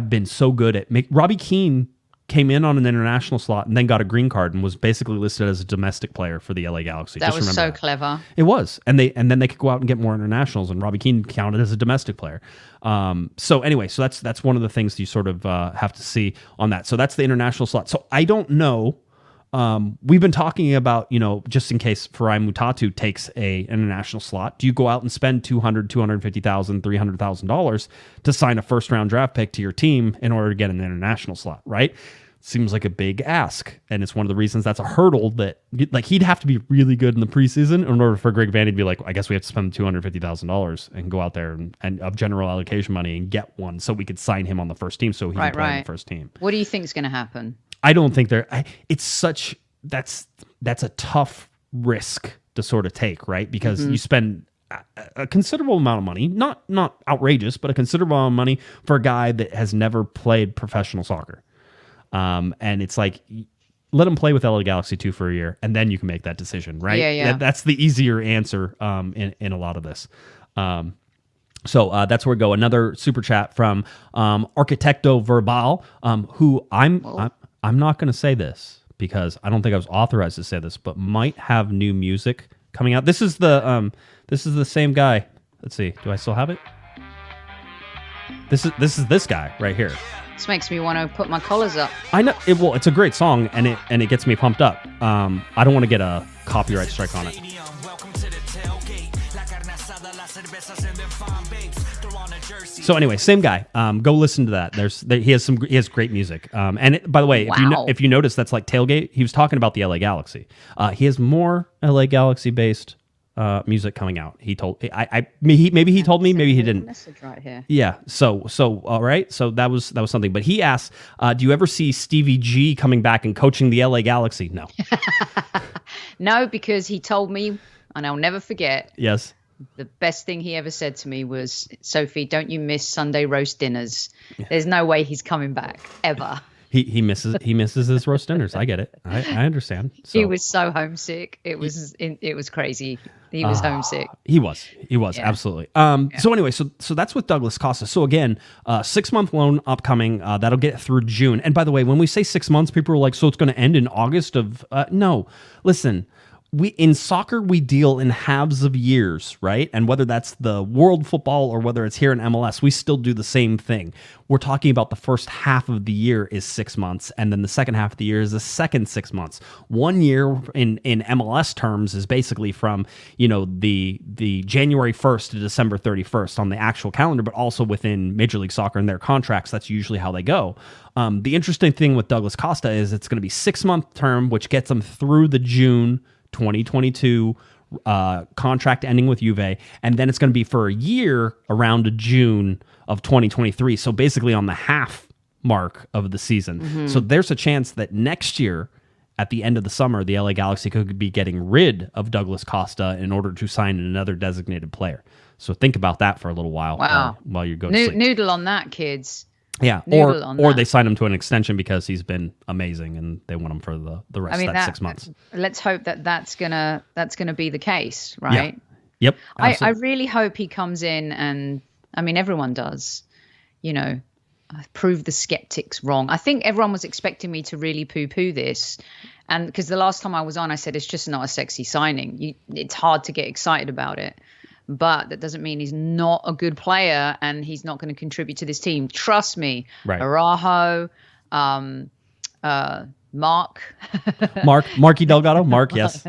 been so good at Robbie Keane came in on an international slot and then got a green card and was basically listed as a domestic player for the LA Galaxy. That was so clever. It was. And then they could go out and get more internationals, and Robbie Keane counted as a domestic player. So anyway, so that's one of the things you sort of have to see on that. So that's the international slot. So I don't know. We've been talking about, just in case Farai Mutatu takes an international slot, do you go out and spend $200,000, $250,000, $300,000 to sign a first round draft pick to your team in order to get an international slot, right? Seems like a big ask. And it's one of the reasons that's a hurdle that he'd have to be really good in the preseason in order for Greg Vanney to be like, I guess we have to spend $250,000 and go out there and of general allocation money and get one so we could sign him on the first team so he can play on the first team. What do you think is going to happen? I don't think that's a tough risk to sort of take, right? Because you spend a considerable amount of money, not outrageous, but a considerable amount of money for a guy that has never played professional soccer. And it's like, let him play with LA Galaxy 2 for a year, and then you can make that decision, right? Yeah. That's the easier answer in a lot of this. So that's where we go. Another super chat from Arquitecto Verbal, who I'm not going to say this because I don't think I was authorized to say this, but might have new music coming out. This is the same guy. Let's see. Do I still have it? This is this guy right here. This makes me want to put my collars up. I know it. Well, it's a great song, and it gets me pumped up. I don't want to get a copyright strike on it. So anyway, same guy. Go listen to that. He has great music. By the way, if you notice, that's like Tailgate. He was talking about the LA Galaxy. He has more LA Galaxy based music coming out. He told maybe he told me, maybe he didn't. Message right here. Yeah. So all right. So that was something. But he asked, do you ever see Stevie G coming back and coaching the LA Galaxy? No. No, because he told me, and I'll never forget. Yes. The best thing he ever said to me was, Sophie, don't you miss Sunday roast dinners? There's no way he's coming back ever. He misses his roast dinners. I get it. I understand. So. He was so homesick. It was crazy. He was homesick. He was yeah. Absolutely. So anyway, so that's with Douglas Costa. So again, 6-month loan upcoming. That'll get through June. And by the way, when we say 6 months, people are like, so it's going to end in August of? No, listen. In soccer, we deal in halves of years, right? And whether that's the world football or whether it's here in MLS, we still do the same thing. We're talking about the first half of the year is 6 months, and then the second half of the year is the second 6 months. 1 year in MLS terms is basically from, the January 1st to December 31st on the actual calendar, but also within Major League Soccer and their contracts, that's usually how they go. The interesting thing with Douglas Costa is it's going to be 6-month term, which gets them through the June 2022 contract ending with Juve, and then it's going to be for a year around June of 2023. So basically on the half mark of the season. Mm-hmm. So there's a chance that next year at the end of the summer, the LA Galaxy could be getting rid of Douglas Costa in order to sign another designated player. So think about that for a little while. Wow. While you go to sleep. Noodle on that, kids. Yeah, or they sign him to an extension because he's been amazing and they want him for the rest of that 6 months. Let's hope that's gonna be the case, right? Yeah. Yep. I really hope he comes in and everyone does, prove the skeptics wrong. I think everyone was expecting me to really poo-poo this, and because the last time I was on, I said it's just not a sexy signing. It's hard to get excited about it. But that doesn't mean he's not a good player and he's not going to contribute to this team. Trust me. Right. Araujo, Marky Delgado, Mark, yes.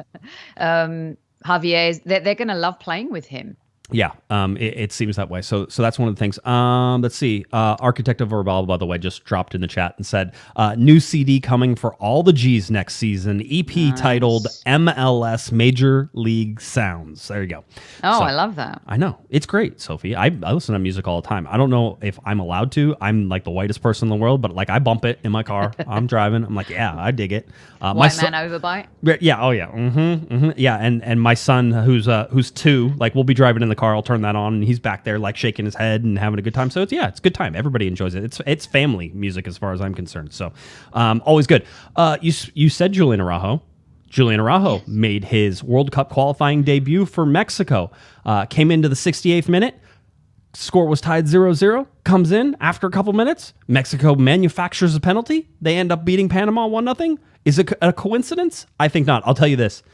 Javier, they're going to love playing with him. Yeah, it seems that way. So that's one of the things. Let's see. Architect of Verbal, by the way, just dropped in the chat and said, new CD coming for all the G's next season. EP titled MLS Major League Sounds. There you go. Oh, So, I love that. I know. It's great, Sophie. I listen to music all the time. I don't know if I'm allowed to. I'm like the whitest person in the world, but like I bump it in my car. I'm driving. I'm like, yeah, I dig it. White man overbite. Yeah. Oh, yeah. Yeah. And my son, who's 2, like we'll be driving in the car. I'll turn that on, and he's back there like shaking his head and having a good time. So it's a good time. Everybody enjoys it. It's family music as far as I'm concerned. So always good. You said Julian Araujo. Julian Araujo made his World Cup qualifying debut for Mexico. Came into the 68th minute. Score was tied 0-0. Comes in after a couple minutes. Mexico manufactures a penalty. They end up beating Panama 1-0. Is it a coincidence? I think not. I'll tell you this.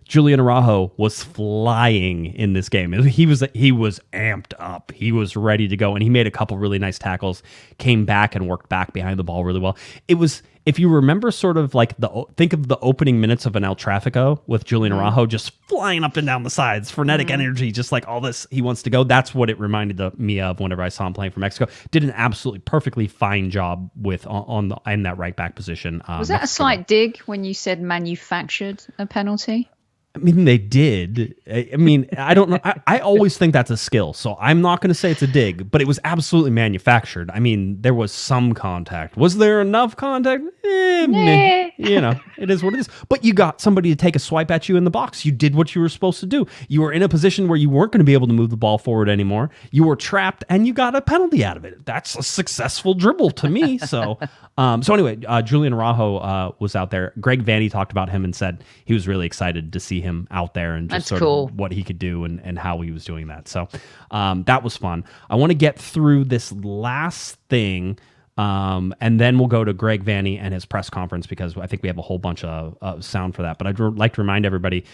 Julian Araujo was flying in this game. He was amped up. He was ready to go, and he made a couple really nice tackles, came back and worked back behind the ball really well. It was, if you remember, sort of like think of the opening minutes of an El Tráfico with Julian Araujo just flying up and down the sides, frenetic energy, just like all this, he wants to go. That's what it reminded me of whenever I saw him playing for Mexico. Did an absolutely perfectly fine job with in that right back position. Was that a slight dig when you said manufactured a penalty? I mean, they did. I mean, I don't know. I always think that's a skill, so I'm not going to say it's a dig, but it was absolutely manufactured. I mean, there was some contact. Was there enough contact? Meh. You know, it is what it is. But you got somebody to take a swipe at you in the box. You did what you were supposed to do. You were in a position where you weren't going to be able to move the ball forward anymore. You were trapped, and you got a penalty out of it. That's a successful dribble to me. So, anyway, Julian Araujo was out there. Greg Vanney talked about him and said he was really excited to see him out there and just sort of what he could do and how he was doing that. So that was fun. I want to get through this last thing. And then we'll go to Greg Vanney and his press conference because I think we have a whole bunch of sound for that. But I'd like to remind everybody,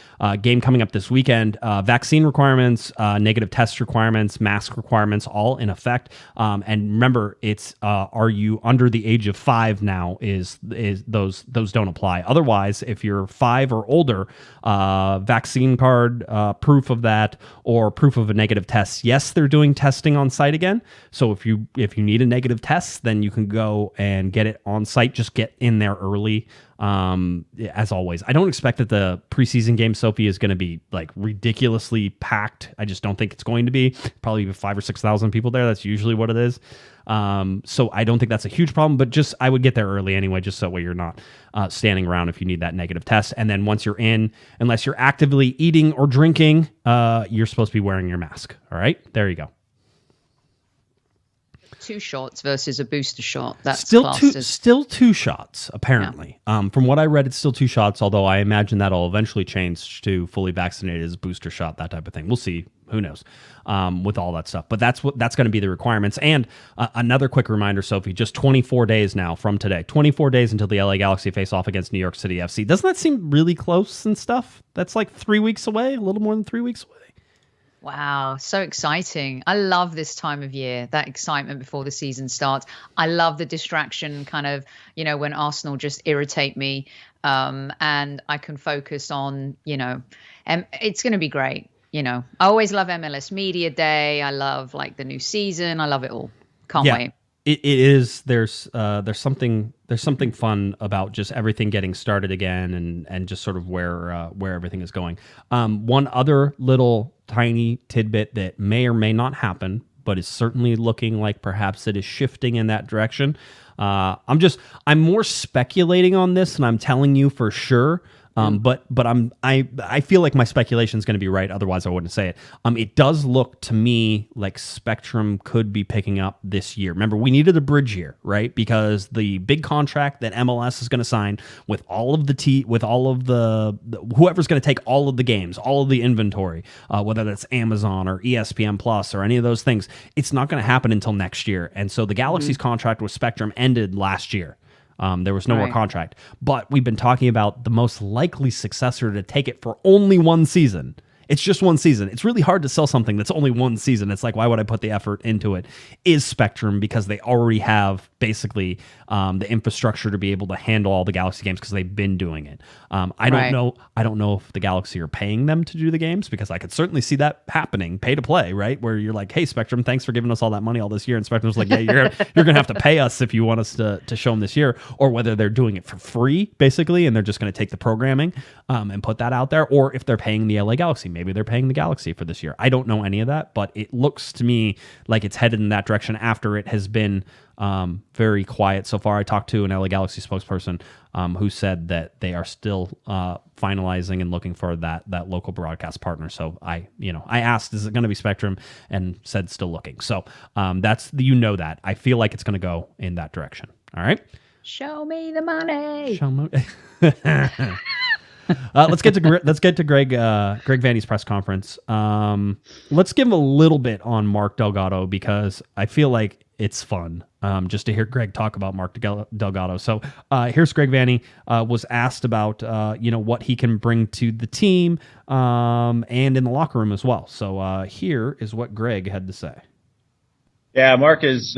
game coming up this weekend, vaccine requirements, negative test requirements, mask requirements, all in effect. And remember, it's are you under the age of 5 now? Is those don't apply. Otherwise, if you're 5 or older, vaccine card, proof of that, or proof of a negative test. Yes, they're doing testing on site again. So if you need a negative test, then you can go and get it on site. Just get in there early. As always, I don't expect that the preseason game, Sophie, is going to be like ridiculously packed. I just don't think it's going to be. Probably 5,000 or 6,000 people there. That's usually what it is. So I don't think that's a huge problem, but just I would get there early anyway, just so that way you're not standing around if you need that negative test. And then once you're in, unless you're actively eating or drinking, you're supposed to be wearing your mask. All right, there you go. 2 shots versus a booster shot. That's still 2 shots, apparently. Yeah. From what I read, it's still 2 shots, although I imagine that'll eventually change to fully vaccinated as a booster shot, that type of thing. We'll see. Who knows with all that stuff. But that's going to be the requirements. And another quick reminder, Sophie, just 24 days now from today. 24 days until the LA Galaxy face off against New York City FC. Doesn't that seem really close and stuff? That's like 3 weeks away, a little more than 3 weeks away. Wow, so exciting. I love this time of year, that excitement before the season starts. I love the distraction kind of, when Arsenal just irritate me and I can focus on, and it's going to be great. I always love MLS Media Day. I love like the new season. I love it all. Can't wait. It is. There's something fun about just everything getting started again and just sort of where everything is going. One other little tiny tidbit that may or may not happen, but is certainly looking like perhaps it is shifting in that direction. I'm more speculating on this than I'm telling you for sure. But I feel like my speculation is going to be right. Otherwise, I wouldn't say it. It does look to me like Spectrum could be picking up this year. Remember, we needed a bridge year, right? Because the big contract that MLS is going to sign with all of the whoever's going to take all of the games, all of the inventory, whether that's Amazon or ESPN Plus or any of those things, it's not going to happen until next year. And so the Galaxy's contract with Spectrum ended last year. There was no more contract, but we've been talking about the most likely successor to take it for only one season It's just one season. It's really hard to sell something that's only one season. It's like, why would I put the effort into it? Is Spectrum, because they already have basically the infrastructure to be able to handle all the Galaxy games because they've been doing it. I don't know. I don't know if the Galaxy are paying them to do the games, because I could certainly see that happening, pay to play, right? Where you're like, hey, Spectrum, thanks for giving us all that money all this year. And Spectrum's like, yeah, you're going to have to pay us if you want us to show them this year. Or whether they're doing it for free, basically, and they're just going to take the programming and put that out there. Or if they're paying the LA Galaxy, maybe they're paying the Galaxy for this year. I don't know any of that, but it looks to me like it's headed in that direction after it has been very quiet so far. I talked to an LA Galaxy spokesperson who said that they are still finalizing and looking for that local broadcast partner. So I asked, is it going to be Spectrum, and said still looking. So that's that. I feel like it's going to go in that direction. All right. Show me the money. Let's get to Greg Vanney's press conference. Let's give him a little bit on Mark Delgado, because I feel like it's fun just to hear Greg talk about Mark Delgado. So here's Greg Vanney was asked about what he can bring to the team and in the locker room as well. So here is what Greg had to say. Yeah, Mark is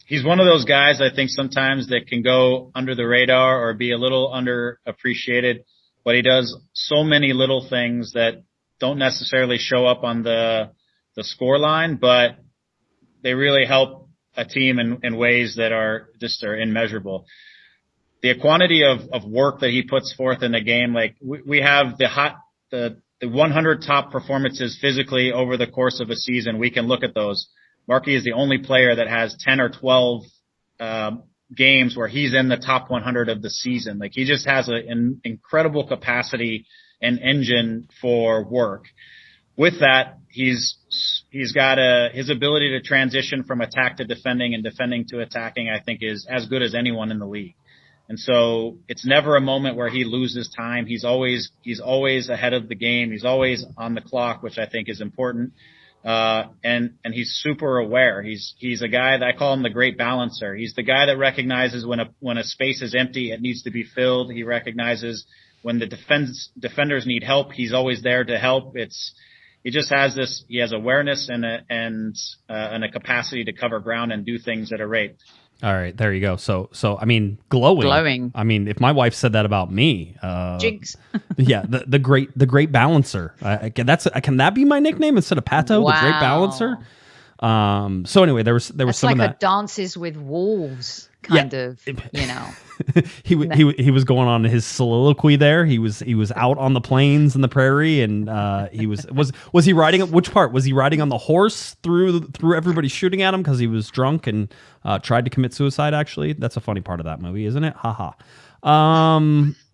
he's one of those guys, I think, sometimes that can go under the radar or be a little underappreciated, but he does so many little things that don't necessarily show up on the score line, but they really help a team in ways that are immeasurable. The quantity of work that he puts forth in the game, like we have the 100 top performances physically over the course of a season. We can look at those. Marky is the only player that has 10 or 12 games where he's in the top 100 of the season. Like, he just has an incredible capacity and engine for work. With that, he's got his ability to transition from attack to defending and defending to attacking, I think, is as good as anyone in the league. And so it's never a moment where he loses time. He's always ahead of the game. He's always on the clock, which I think is important. And he's super aware. He's a guy that I call him the great balancer. He's the guy that recognizes when a space is empty, it needs to be filled. He recognizes when the defenders need help. He's always there to help. He just has this. He has awareness and a capacity to cover ground and do things at a rate. All right, there you go. So I mean, glowing. I mean, if my wife said that about me, Jinx. Yeah, the great balancer. Can that be my nickname instead of Pato, Wow. the great balancer? So anyway, there was That's some like of that. a Dances with Wolves kind of, he was going on his soliloquy there. He was out on the plains and the prairie, and was he riding? Which part was he riding on the horse through everybody shooting at him because he was drunk and tried to commit suicide? Actually, that's a funny part of that movie, isn't it? Haha.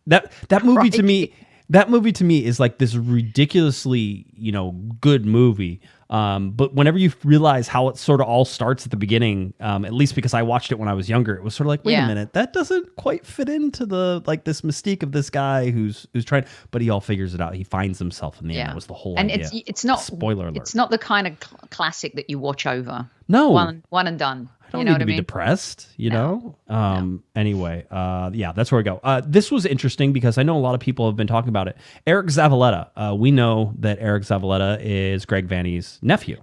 That movie to me. That movie to me is like this ridiculously, good movie. But whenever you realize how it sort of all starts at the beginning, at least because I watched it when I was younger, it was sort of like, wait a minute, that doesn't quite fit into this mystique of this guy who's trying, but he all figures it out. He finds himself in the end. That was the whole idea. And it's not, spoiler alert. It's not the kind of classic that you watch over. No. One and done. I don't need to be depressed, know? No. Anyway, that's where we go. This was interesting because I know a lot of people have been talking about it. Eric Zavaleta. We know that Eric Zavaleta is Greg Vanney's nephew.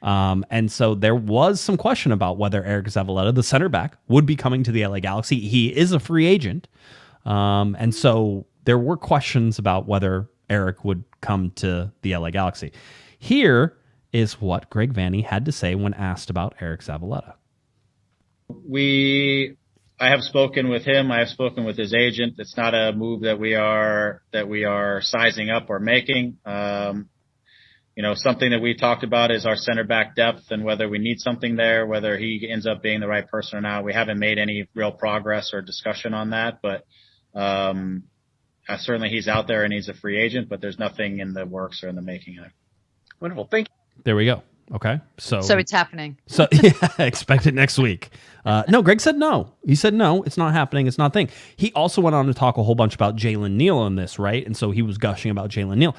And so there was some question about whether Eric Zavaleta, the center back, would be coming to the LA Galaxy. He is a free agent. And so there were questions about whether Eric would come to the LA Galaxy. Here is what Greg Vanney had to say when asked about Eric Zavaleta. I have spoken with him. I have spoken with his agent. It's not a move that we are sizing up or making. Something that we talked about is our center back depth and whether we need something there, whether he ends up being the right person or not. We haven't made any real progress or discussion on that, but certainly he's out there and he's a free agent, but there's nothing in the works or in the making. Wonderful. Thank you. There we go. Okay. So it's happening. So expect it next week. No, Greg said no. He said no, it's not happening. It's not a thing. He also went on to talk a whole bunch about Jalen Neal in this, right? And so he was gushing about Jalen Neal.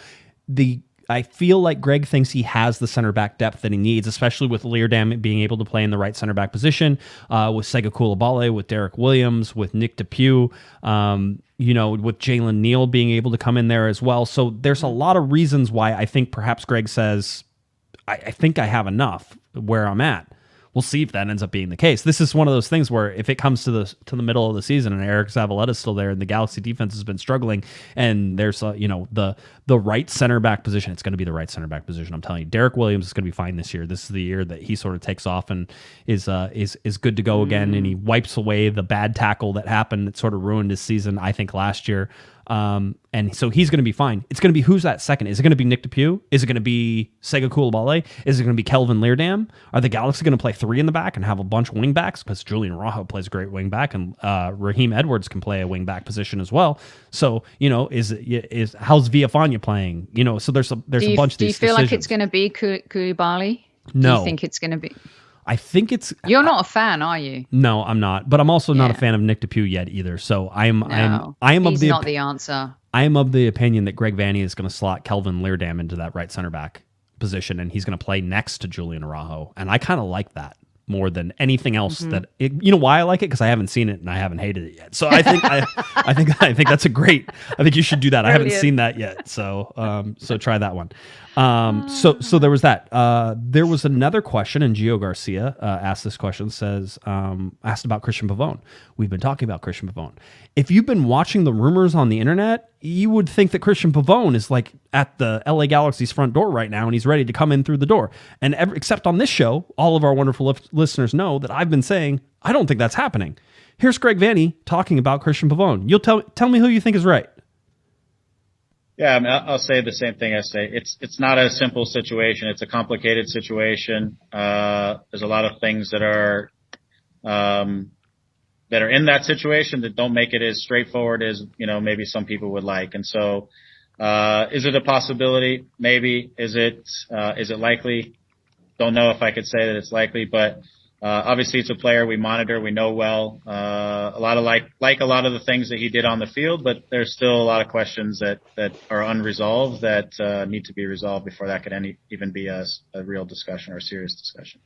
I feel like Greg thinks he has the center back depth that he needs, especially with Leardam being able to play in the right center back position, with Sega Coulibaly, with Derek Williams, with Nick DePuy, with Jalen Neal being able to come in there as well. So there's a lot of reasons why I think perhaps Greg says, I think I have enough where I'm at. We'll see if that ends up being the case. This is one of those things where if it comes to the middle of the season and Eric Zavaletta's still there and the Galaxy defense has been struggling and there's the right center back position, it's going to be the right center back position. I'm telling you, Derek Williams is going to be fine this year. This is the year that he sort of takes off and is good to go again, and he wipes away the bad tackle that happened that sort of ruined his season, I think, last year. And so he's going to be fine. It's going to be who's that second? Is it going to be Nick DePuy? Is it going to be Sega Coulibaly? Is it going to be Kelvin Leardam? Are the Galaxy going to play 3 in the back and have a bunch of wing backs? Because Julian Araujo plays a great wing back, and Raheem Edwards can play a wing back position as well. So is how's Villafana playing? So there's a bunch of these. Do you feel decisions. like it's going to be Coulibaly? No. Do you think it's going to be? I think it's. You're not a fan, are you? No, I'm not. But I'm also not a fan of Nick DePuy yet either. So I'm he's not the answer. I am of the opinion that Greg Vanney is going to slot Kelvin Leardam into that right center back position, and he's going to play next to Julian Araujo. And I kind of like that more than anything else. You know why I like it? Because I haven't seen it and I haven't hated it yet. So I think I think that's a great. I think you should do that. Brilliant. I haven't seen that yet. So try that one. So there was that. There was another question, and Gio Garcia asked this question, asked about Christian Pavone. We've been talking about Christian Pavone. If you've been watching the rumors on the internet, you would think that Christian Pavone is like at the LA Galaxy's front door right now, and he's ready to come in through the door. And except on this show, all of our wonderful listeners know that I've been saying, I don't think that's happening. Here's Greg Vanney talking about Christian Pavone. You'll tell me who you think is right. Yeah, I mean, I'll say the same thing I say. It's not a simple situation. It's a complicated situation. There's a lot of things that are in that situation that don't make it as straightforward as, maybe some people would like. And so, is it a possibility? Maybe. Is it likely? Don't know if I could say that it's likely, but obviously it's a player we monitor, we know well, a lot of a lot of the things that he did on the field, but there's still a lot of questions that are unresolved that need to be resolved before that could even be a real discussion or a serious discussion.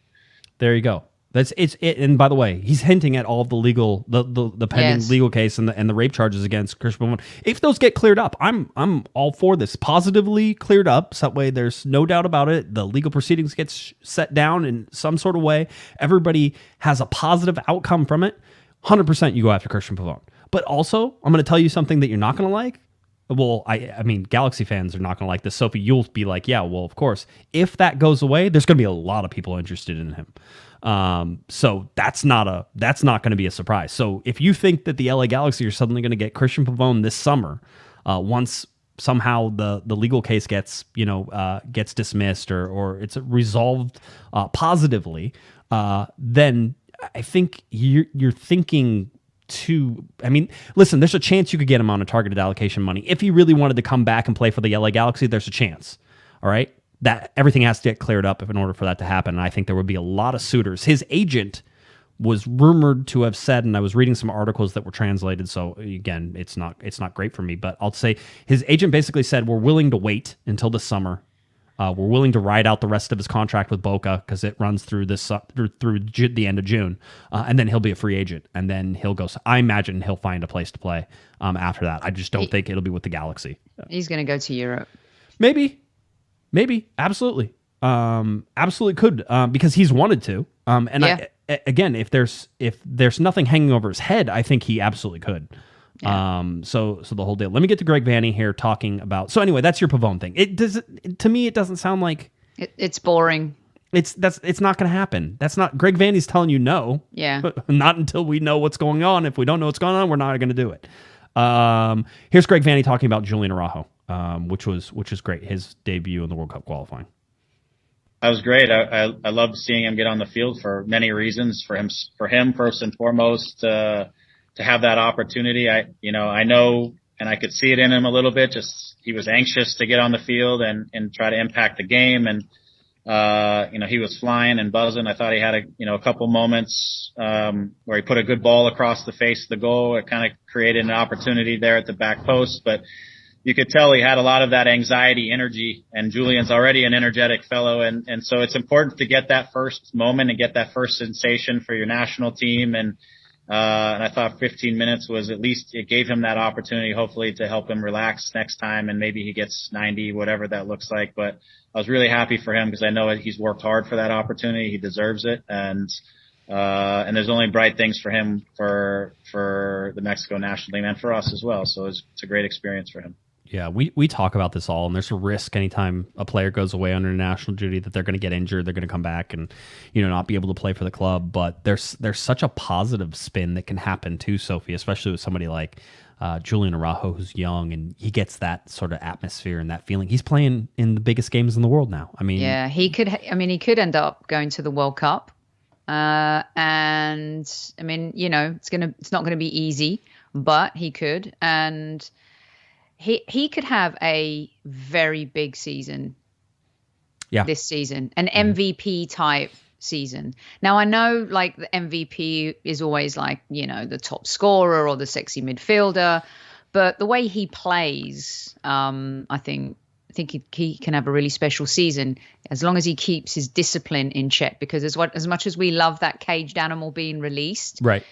There you go. That's it. And by the way, he's hinting at all of the legal, the pending legal case and the rape charges against Christian Pavone. If those get cleared up, I'm all for this. Positively cleared up, so that way there's no doubt about it. The legal proceedings get set down in some sort of way. Everybody has a positive outcome from it. 100% you go after Christian Pavone. But also, I'm going to tell you something that you're not going to like. Well, I mean, Galaxy fans are not going to like this. Sophie, you'll be like, yeah, well, of course. If that goes away, there's going to be a lot of people interested in him. So that's not going to be a surprise. So if you think that the LA Galaxy are suddenly going to get Christian Pavone this summer, once somehow the legal case gets dismissed or it's resolved positively, then I think you're thinking listen, there's a chance you could get him on a targeted allocation money. If he really wanted to come back and play for the LA Galaxy, there's a chance. All right. That everything has to get cleared up in order for that to happen. And I think there would be a lot of suitors. His agent was rumored to have said, and I was reading some articles that were translated. So again, it's not great for me, but I'll say his agent basically said, we're willing to wait until the summer. We're willing to ride out the rest of his contract with Boca because it runs through the end of June, and then he'll be a free agent, and then he'll go. I imagine he'll find a place to play after that. I just don't think it'll be with the Galaxy. He's going to go to Europe. Maybe, absolutely, absolutely could because he's wanted to. Again, if there's nothing hanging over his head, I think he absolutely could. Yeah. So the whole deal. Let me get to Greg Vanney here talking about. So anyway, that's your Pavone thing. To me, it doesn't sound like it's boring. It's not going to happen. That's not Greg Vanney's telling you no. Yeah. Not until we know what's going on. If we don't know what's going on, we're not going to do it. Here's Greg Vanney talking about Julian Araujo, which was great. His debut in the World Cup qualifying. That was great. I loved seeing him get on the field for many reasons. For him first and foremost, to have that opportunity. I know, and I could see it in him a little bit. Just he was anxious to get on the field and try to impact the game. And he was flying and buzzing. I thought he had a couple moments where he put a good ball across the face of the goal. It kind of created an opportunity there at the back post, but you could tell he had a lot of that anxiety energy, and Julian's already an energetic fellow. And so it's important to get that first moment and get that first sensation for your national team. And I thought 15 minutes was at least, it gave him that opportunity, hopefully, to help him relax next time. And maybe he gets 90, whatever that looks like. But I was really happy for him because I know he's worked hard for that opportunity. He deserves it. And there's only bright things for him for the Mexico national team and for us as well. So it's a great experience for him. Yeah, we talk about this all, and there's a risk anytime a player goes away under national duty that they're going to get injured, they're going to come back and not be able to play for the club. But there's such a positive spin that can happen too, Sophie, especially with somebody like Julian Araujo, who's young, and he gets that sort of atmosphere and that feeling. He's playing in the biggest games in the world now. I mean, yeah, he could end up going to the World Cup, and I mean, it's not gonna be easy, but he could, and he could have a very big season. Yeah, this season, an MVP type season. Now I know like the MVP is always like, the top scorer or the sexy midfielder, but the way he plays, I think he can have a really special season as long as he keeps his discipline in check, because as much as we love that caged animal being released, right,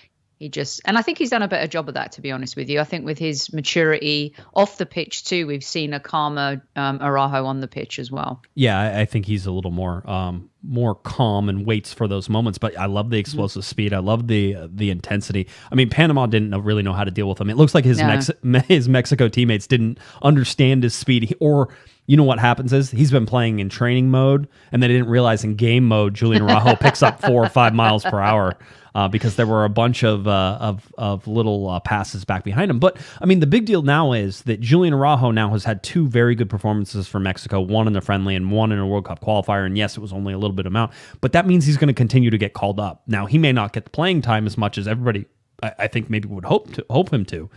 and I think he's done a better job of that, to be honest with you. I think with his maturity off the pitch too, we've seen a calmer Araujo on the pitch as well. Yeah, I think he's a little more calm and waits for those moments. But I love the explosive speed. I love the intensity. I mean, Panama didn't really know how to deal with him. It looks like his Mexico teammates didn't understand his speed, or what happens is he's been playing in training mode, and they didn't realize in game mode Julian Araujo picks up 4 or 5 miles per hour. Because there were a bunch of little passes back behind him. But, I mean, the big deal now is that Julian Araujo now has had 2 very good performances for Mexico, one in the friendly and one in a World Cup qualifier. And yes, it was only a little bit amount, but that means he's going to continue to get called up. Now, he may not get the playing time as much as everybody, I think, maybe would hope him to.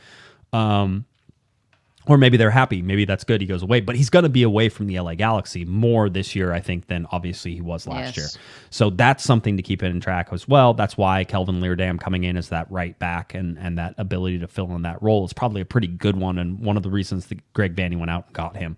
Or maybe they're happy. Maybe that's good. He goes away. But he's going to be away from the LA Galaxy more this year, I think, than obviously he was last year. So that's something to keep in track as well. That's why Kelvin Leerdam coming in as that right back and that ability to fill in that role is probably a pretty good one, and one of the reasons that Greg Vanney went out and got him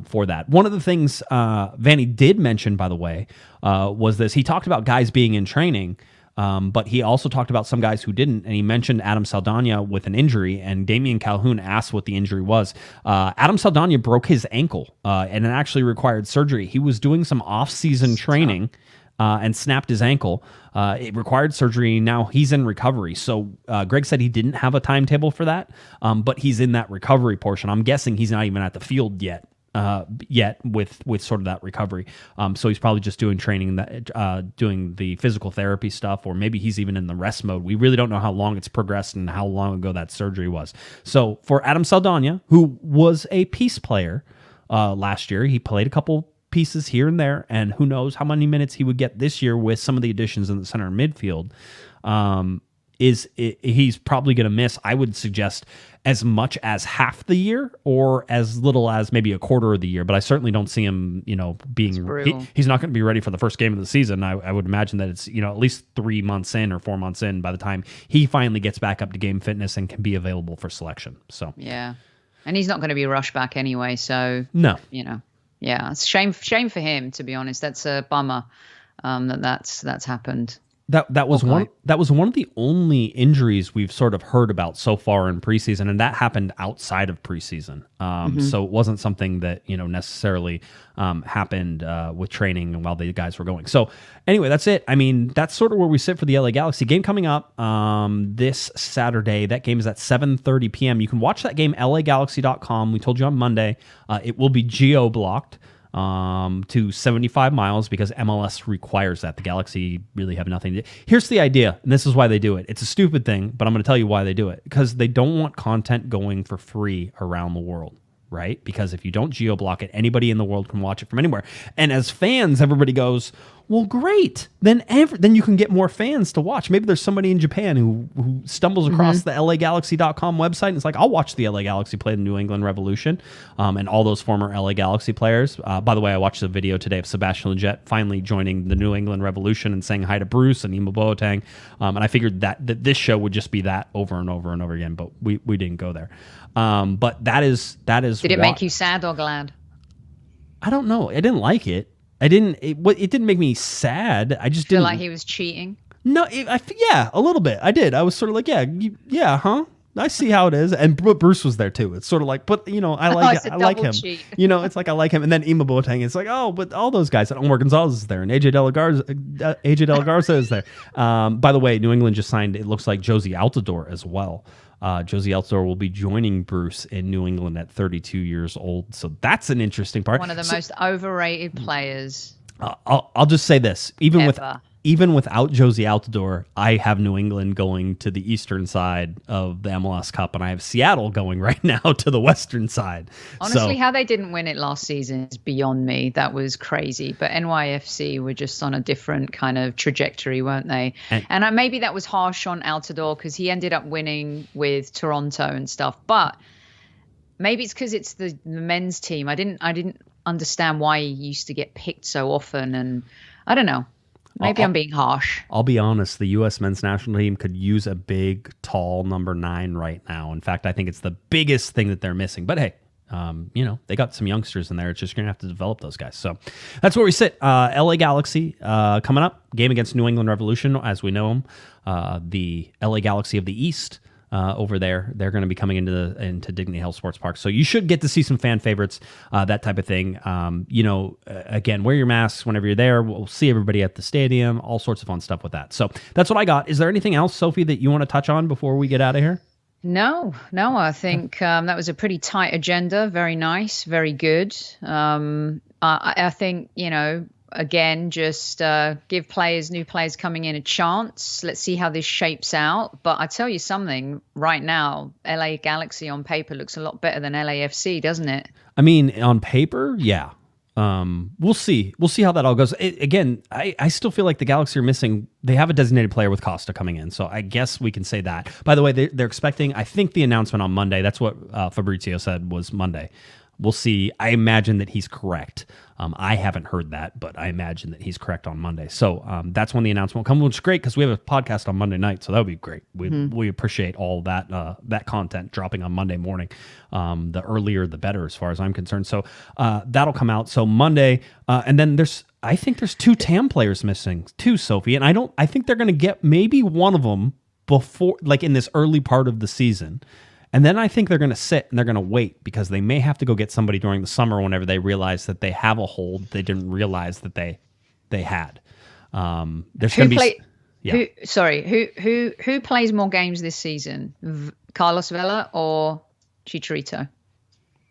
for that. One of the things Vanney did mention, by the way, was this. He talked about guys being in training, but he also talked about some guys who didn't, and he mentioned Adam Saldana with an injury, and Damian Calhoun asked what the injury was. Adam Saldana broke his ankle, and it actually required surgery. He was doing some off-season training and snapped his ankle. It required surgery. Now he's in recovery. So Greg said he didn't have a timetable for that, but he's in that recovery portion. I'm guessing he's not even at the field yet with sort of that recovery. So he's probably just doing training, doing the physical therapy stuff, or maybe he's even in the rest mode. We really don't know how long it's progressed and how long ago that surgery was. So for Adam Saldana, who was a piece player last year, he played a couple pieces here and there, and who knows how many minutes he would get this year with some of the additions in the center midfield. He's probably going to miss, I would suggest, as much as half the year or as little as maybe a quarter of the year. But I certainly don't see him, being he's not going to be ready for the first game of the season. I would imagine that it's, at least 3 months in or 4 months in by the time he finally gets back up to game fitness and can be available for selection. So yeah, and he's not going to be rushed back anyway. So no, yeah, it's shame for him, to be honest. That's a bummer that's happened. That was one of the only injuries we've sort of heard about so far in preseason, and that happened outside of preseason. So it wasn't something that necessarily happened with training while the guys were going. So anyway, that's it. I mean, that's sort of where we sit for the LA Galaxy game coming up this Saturday. That game is at 7:30 p.m. You can watch that game LAGalaxy.com. We told you on Monday it will be geo-blocked to 75 miles because MLS requires that. The Galaxy really have nothing to do. Here's the idea, and this is why they do it. It's a stupid thing, but I'm going to tell you why they do it. Because they don't want content going for free around the world, right? Because if you don't geo-block it, anybody in the world can watch it from anywhere. And as fans, everybody goes, Well, great. Then you can get more fans to watch. Maybe there's somebody in Japan who stumbles across the LAGalaxy.com website and it's like, I'll watch the LA Galaxy play the New England Revolution, and all those former LA Galaxy players. By the way, I watched a video today of Sebastian Lletget finally joining the New England Revolution and saying hi to Bruce and Imo Boateng. And I figured that this show would just be that over and over and over again, but we didn't go there. But that is. Did it make you sad or glad? I don't know. I didn't like it. It didn't make me sad. I just feel didn't like he was cheating. No, yeah, a little bit. I did. I was sort of like, yeah, huh? I see how it is. And Bruce was there too. It's sort of like, but I like him. Cheat. It's like I like him. And then Imo Boateng, it's like, oh, but all those guys. Omar Gonzalez is there, and AJ De La Garza is there. By the way, New England just signed. It looks like Josie Altidore as well. Josie Altidore will be joining Bruce in New England at 32 years old. So that's an interesting part. One of the most overrated players. I'll just say this. Even Ever. without Josie Altidore, I have New England going to the eastern side of the MLS Cup, and I have Seattle going right now to the western side. Honestly, how they didn't win it last season is beyond me. That was crazy. But NYFC were just on a different kind of trajectory, weren't they? And maybe that was harsh on Altidore because he ended up winning with Toronto and stuff. But maybe it's because it's the men's team. I didn't understand why he used to get picked so often, and I don't know. Maybe I'm being harsh. I'll be honest. The U.S. men's national team could use a big, tall number 9 right now. In fact, I think it's the biggest thing that they're missing. But hey, they got some youngsters in there. It's just going to have to develop those guys. So that's where we sit. LA Galaxy coming up. Game against New England Revolution, as we know them. The LA Galaxy of the East. Over there, they're going to be coming into Dignity Health Sports Park, so you should get to see some fan favorites, that type of thing. Again, wear your masks whenever you're there. We'll see everybody at the stadium. All sorts of fun stuff with that. So that's what I got. Is there anything else, Sophie, that you want to touch on before we get out of here? No. I think that was a pretty tight agenda. Very nice, very good. I think again, just give new players coming in a chance. Let's see how this shapes out. But I tell you something, right now, LA Galaxy on paper looks a lot better than LAFC, doesn't it? I mean, on paper, yeah. We'll see. We'll see how that all goes. I still feel like the Galaxy are missing. They have a designated player with Costa coming in, so I guess we can say that. By the way, they're expecting, I think, the announcement on Monday. That's what Fabrizio said was Monday. We'll see. I imagine that he's correct. I haven't heard that, but I imagine that he's correct on Monday. So that's when the announcement will come, which is great because we have a podcast on Monday night, so that would be great. We appreciate all that content dropping on Monday morning. The earlier, the better, as far as I'm concerned. So that'll come out. So Monday, and then I think there's 2 TAM players missing too, Sophie, and I think they're going to get maybe one of them before, like in this early part of the season. And then I think they're going to sit and they're going to wait because they may have to go get somebody during the summer whenever they realize that they have a hold they didn't realize that they had. There's going to be... Who plays more games this season? Carlos Vela or Chicharito?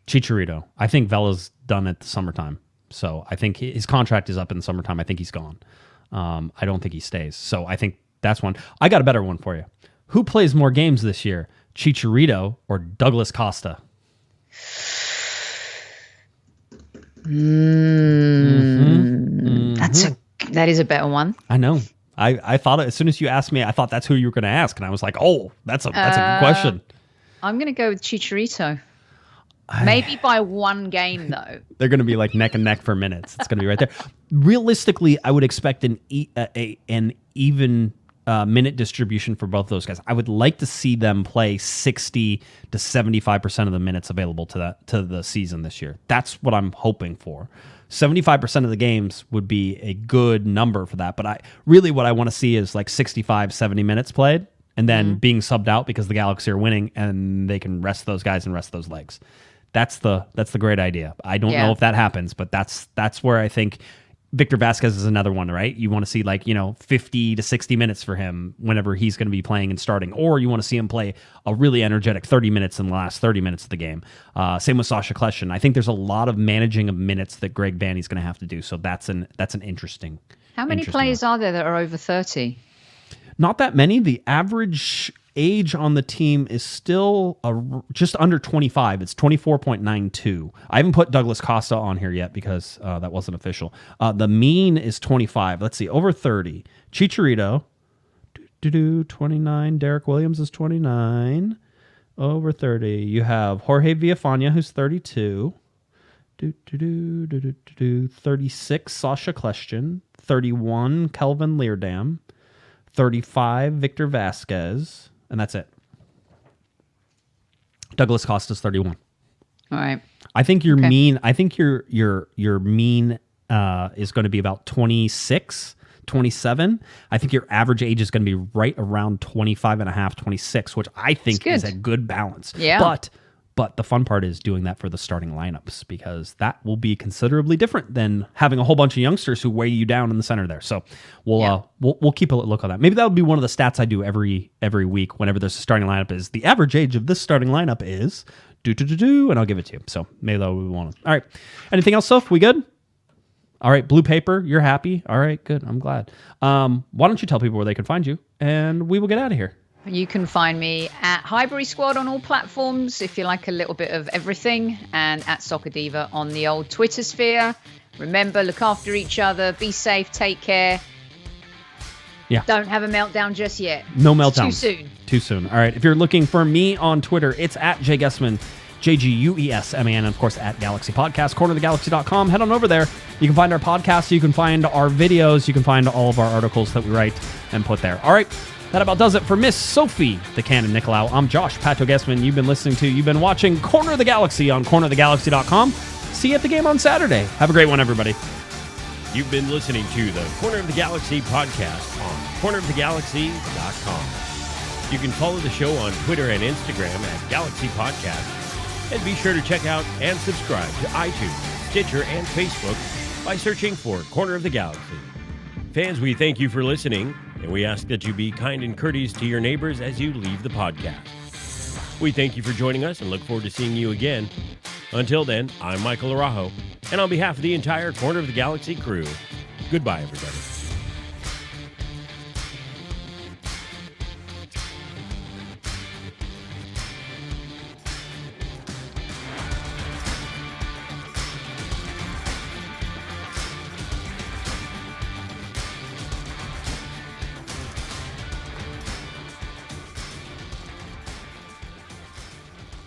Chicharito. I think Vela's done at the summertime. So I think his contract is up in the summertime. I think he's gone. I don't think he stays. So I think that's one. I got a better one for you. Who plays more games this year? Chicharito or Douglas Costa? That is a better one. I know. I thought as soon as you asked me, I thought that's who you were going to ask, and I was like, oh, that's a good question. I'm going to go with Chicharito. Maybe by one game though. They're going to be like neck and neck for minutes. It's going to be right there. Realistically, I would expect an even minute distribution for both those guys. I would like to see them play 60 to 75% of the minutes available to the season this year. That's what I'm hoping for. 75% of the games would be a good number for that. But what I want to see is like 65, 70 minutes played and then being subbed out because the Galaxy are winning and they can rest those guys and rest those legs. That's the great idea. I don't know if that happens, but that's where I think Victor Vasquez is another one, right? You want to see 50 to 60 minutes for him whenever he's going to be playing and starting, or you want to see him play a really energetic 30 minutes in the last 30 minutes of the game. Same with Sasha Kleshin. I think there's a lot of managing of minutes that Greg Vanney's going to have to do. So that's an interesting. How many players are there that are over 30? Not that many. The average age on the team is still just under 25. It's 24.92. I haven't put Douglas Costa on here yet because that wasn't official. The mean is 25. Let's see, over 30. Chicharito, 29. Derek Williams is 29. Over 30. You have Jorge Villafana, who's 32. 36, Sasha Kljestan. 31, Kelvin Leerdam. 35, Victor Vasquez. And that's it. Douglas Costa's 31. All right. I think your mean. I think your mean is going to be about 26, 27. I think your average age is going to be right around 25 and a half, 26, which I think is a good balance. Yeah. But the fun part is doing that for the starting lineups, because that will be considerably different than having a whole bunch of youngsters who weigh you down in the center there. So we'll keep a look on that. Maybe that would be one of the stats I do every week whenever there's a starting lineup, is the average age of this starting lineup is and I'll give it to you. So maybe that would be one. All right. Anything else, Soph? We good? All right. Blue paper. You're happy. All right. Good. I'm glad. Why don't you tell people where they can find you, and we will get out of here. You can find me at Highbury Squad on all platforms if you like a little bit of everything, and at Soccer Diva on the old Twitter sphere. Remember, look after each other, be safe, take care. Yeah. Don't have a meltdown just yet. No meltdown. Too soon. Too soon. All right. If you're looking for me on Twitter, it's at Guesman, JGUESMAN, and of course at Galaxy Podcast, cornerofthegalaxy.com. Head on over there. You can find our podcasts, you can find our videos, you can find all of our articles that we write and put there. All right. That about does it for Miss Sophie, the Cannon Nicolaou. I'm Josh Pato Guesman. You've been watching Corner of the Galaxy on cornerofthegalaxy.com. See you at the game on Saturday. Have a great one, everybody. You've been listening to the Corner of the Galaxy podcast on cornerofthegalaxy.com. You can follow the show on Twitter and Instagram at Galaxy Podcast. And be sure to check out and subscribe to iTunes, Stitcher, and Facebook by searching for Corner of the Galaxy. Fans, we thank you for listening, and we ask that you be kind and courteous to your neighbors as you leave the podcast. We thank you for joining us and look forward to seeing you again. Until then, I'm Michael Araujo, and on behalf of the entire Corner of the Galaxy crew, goodbye, everybody.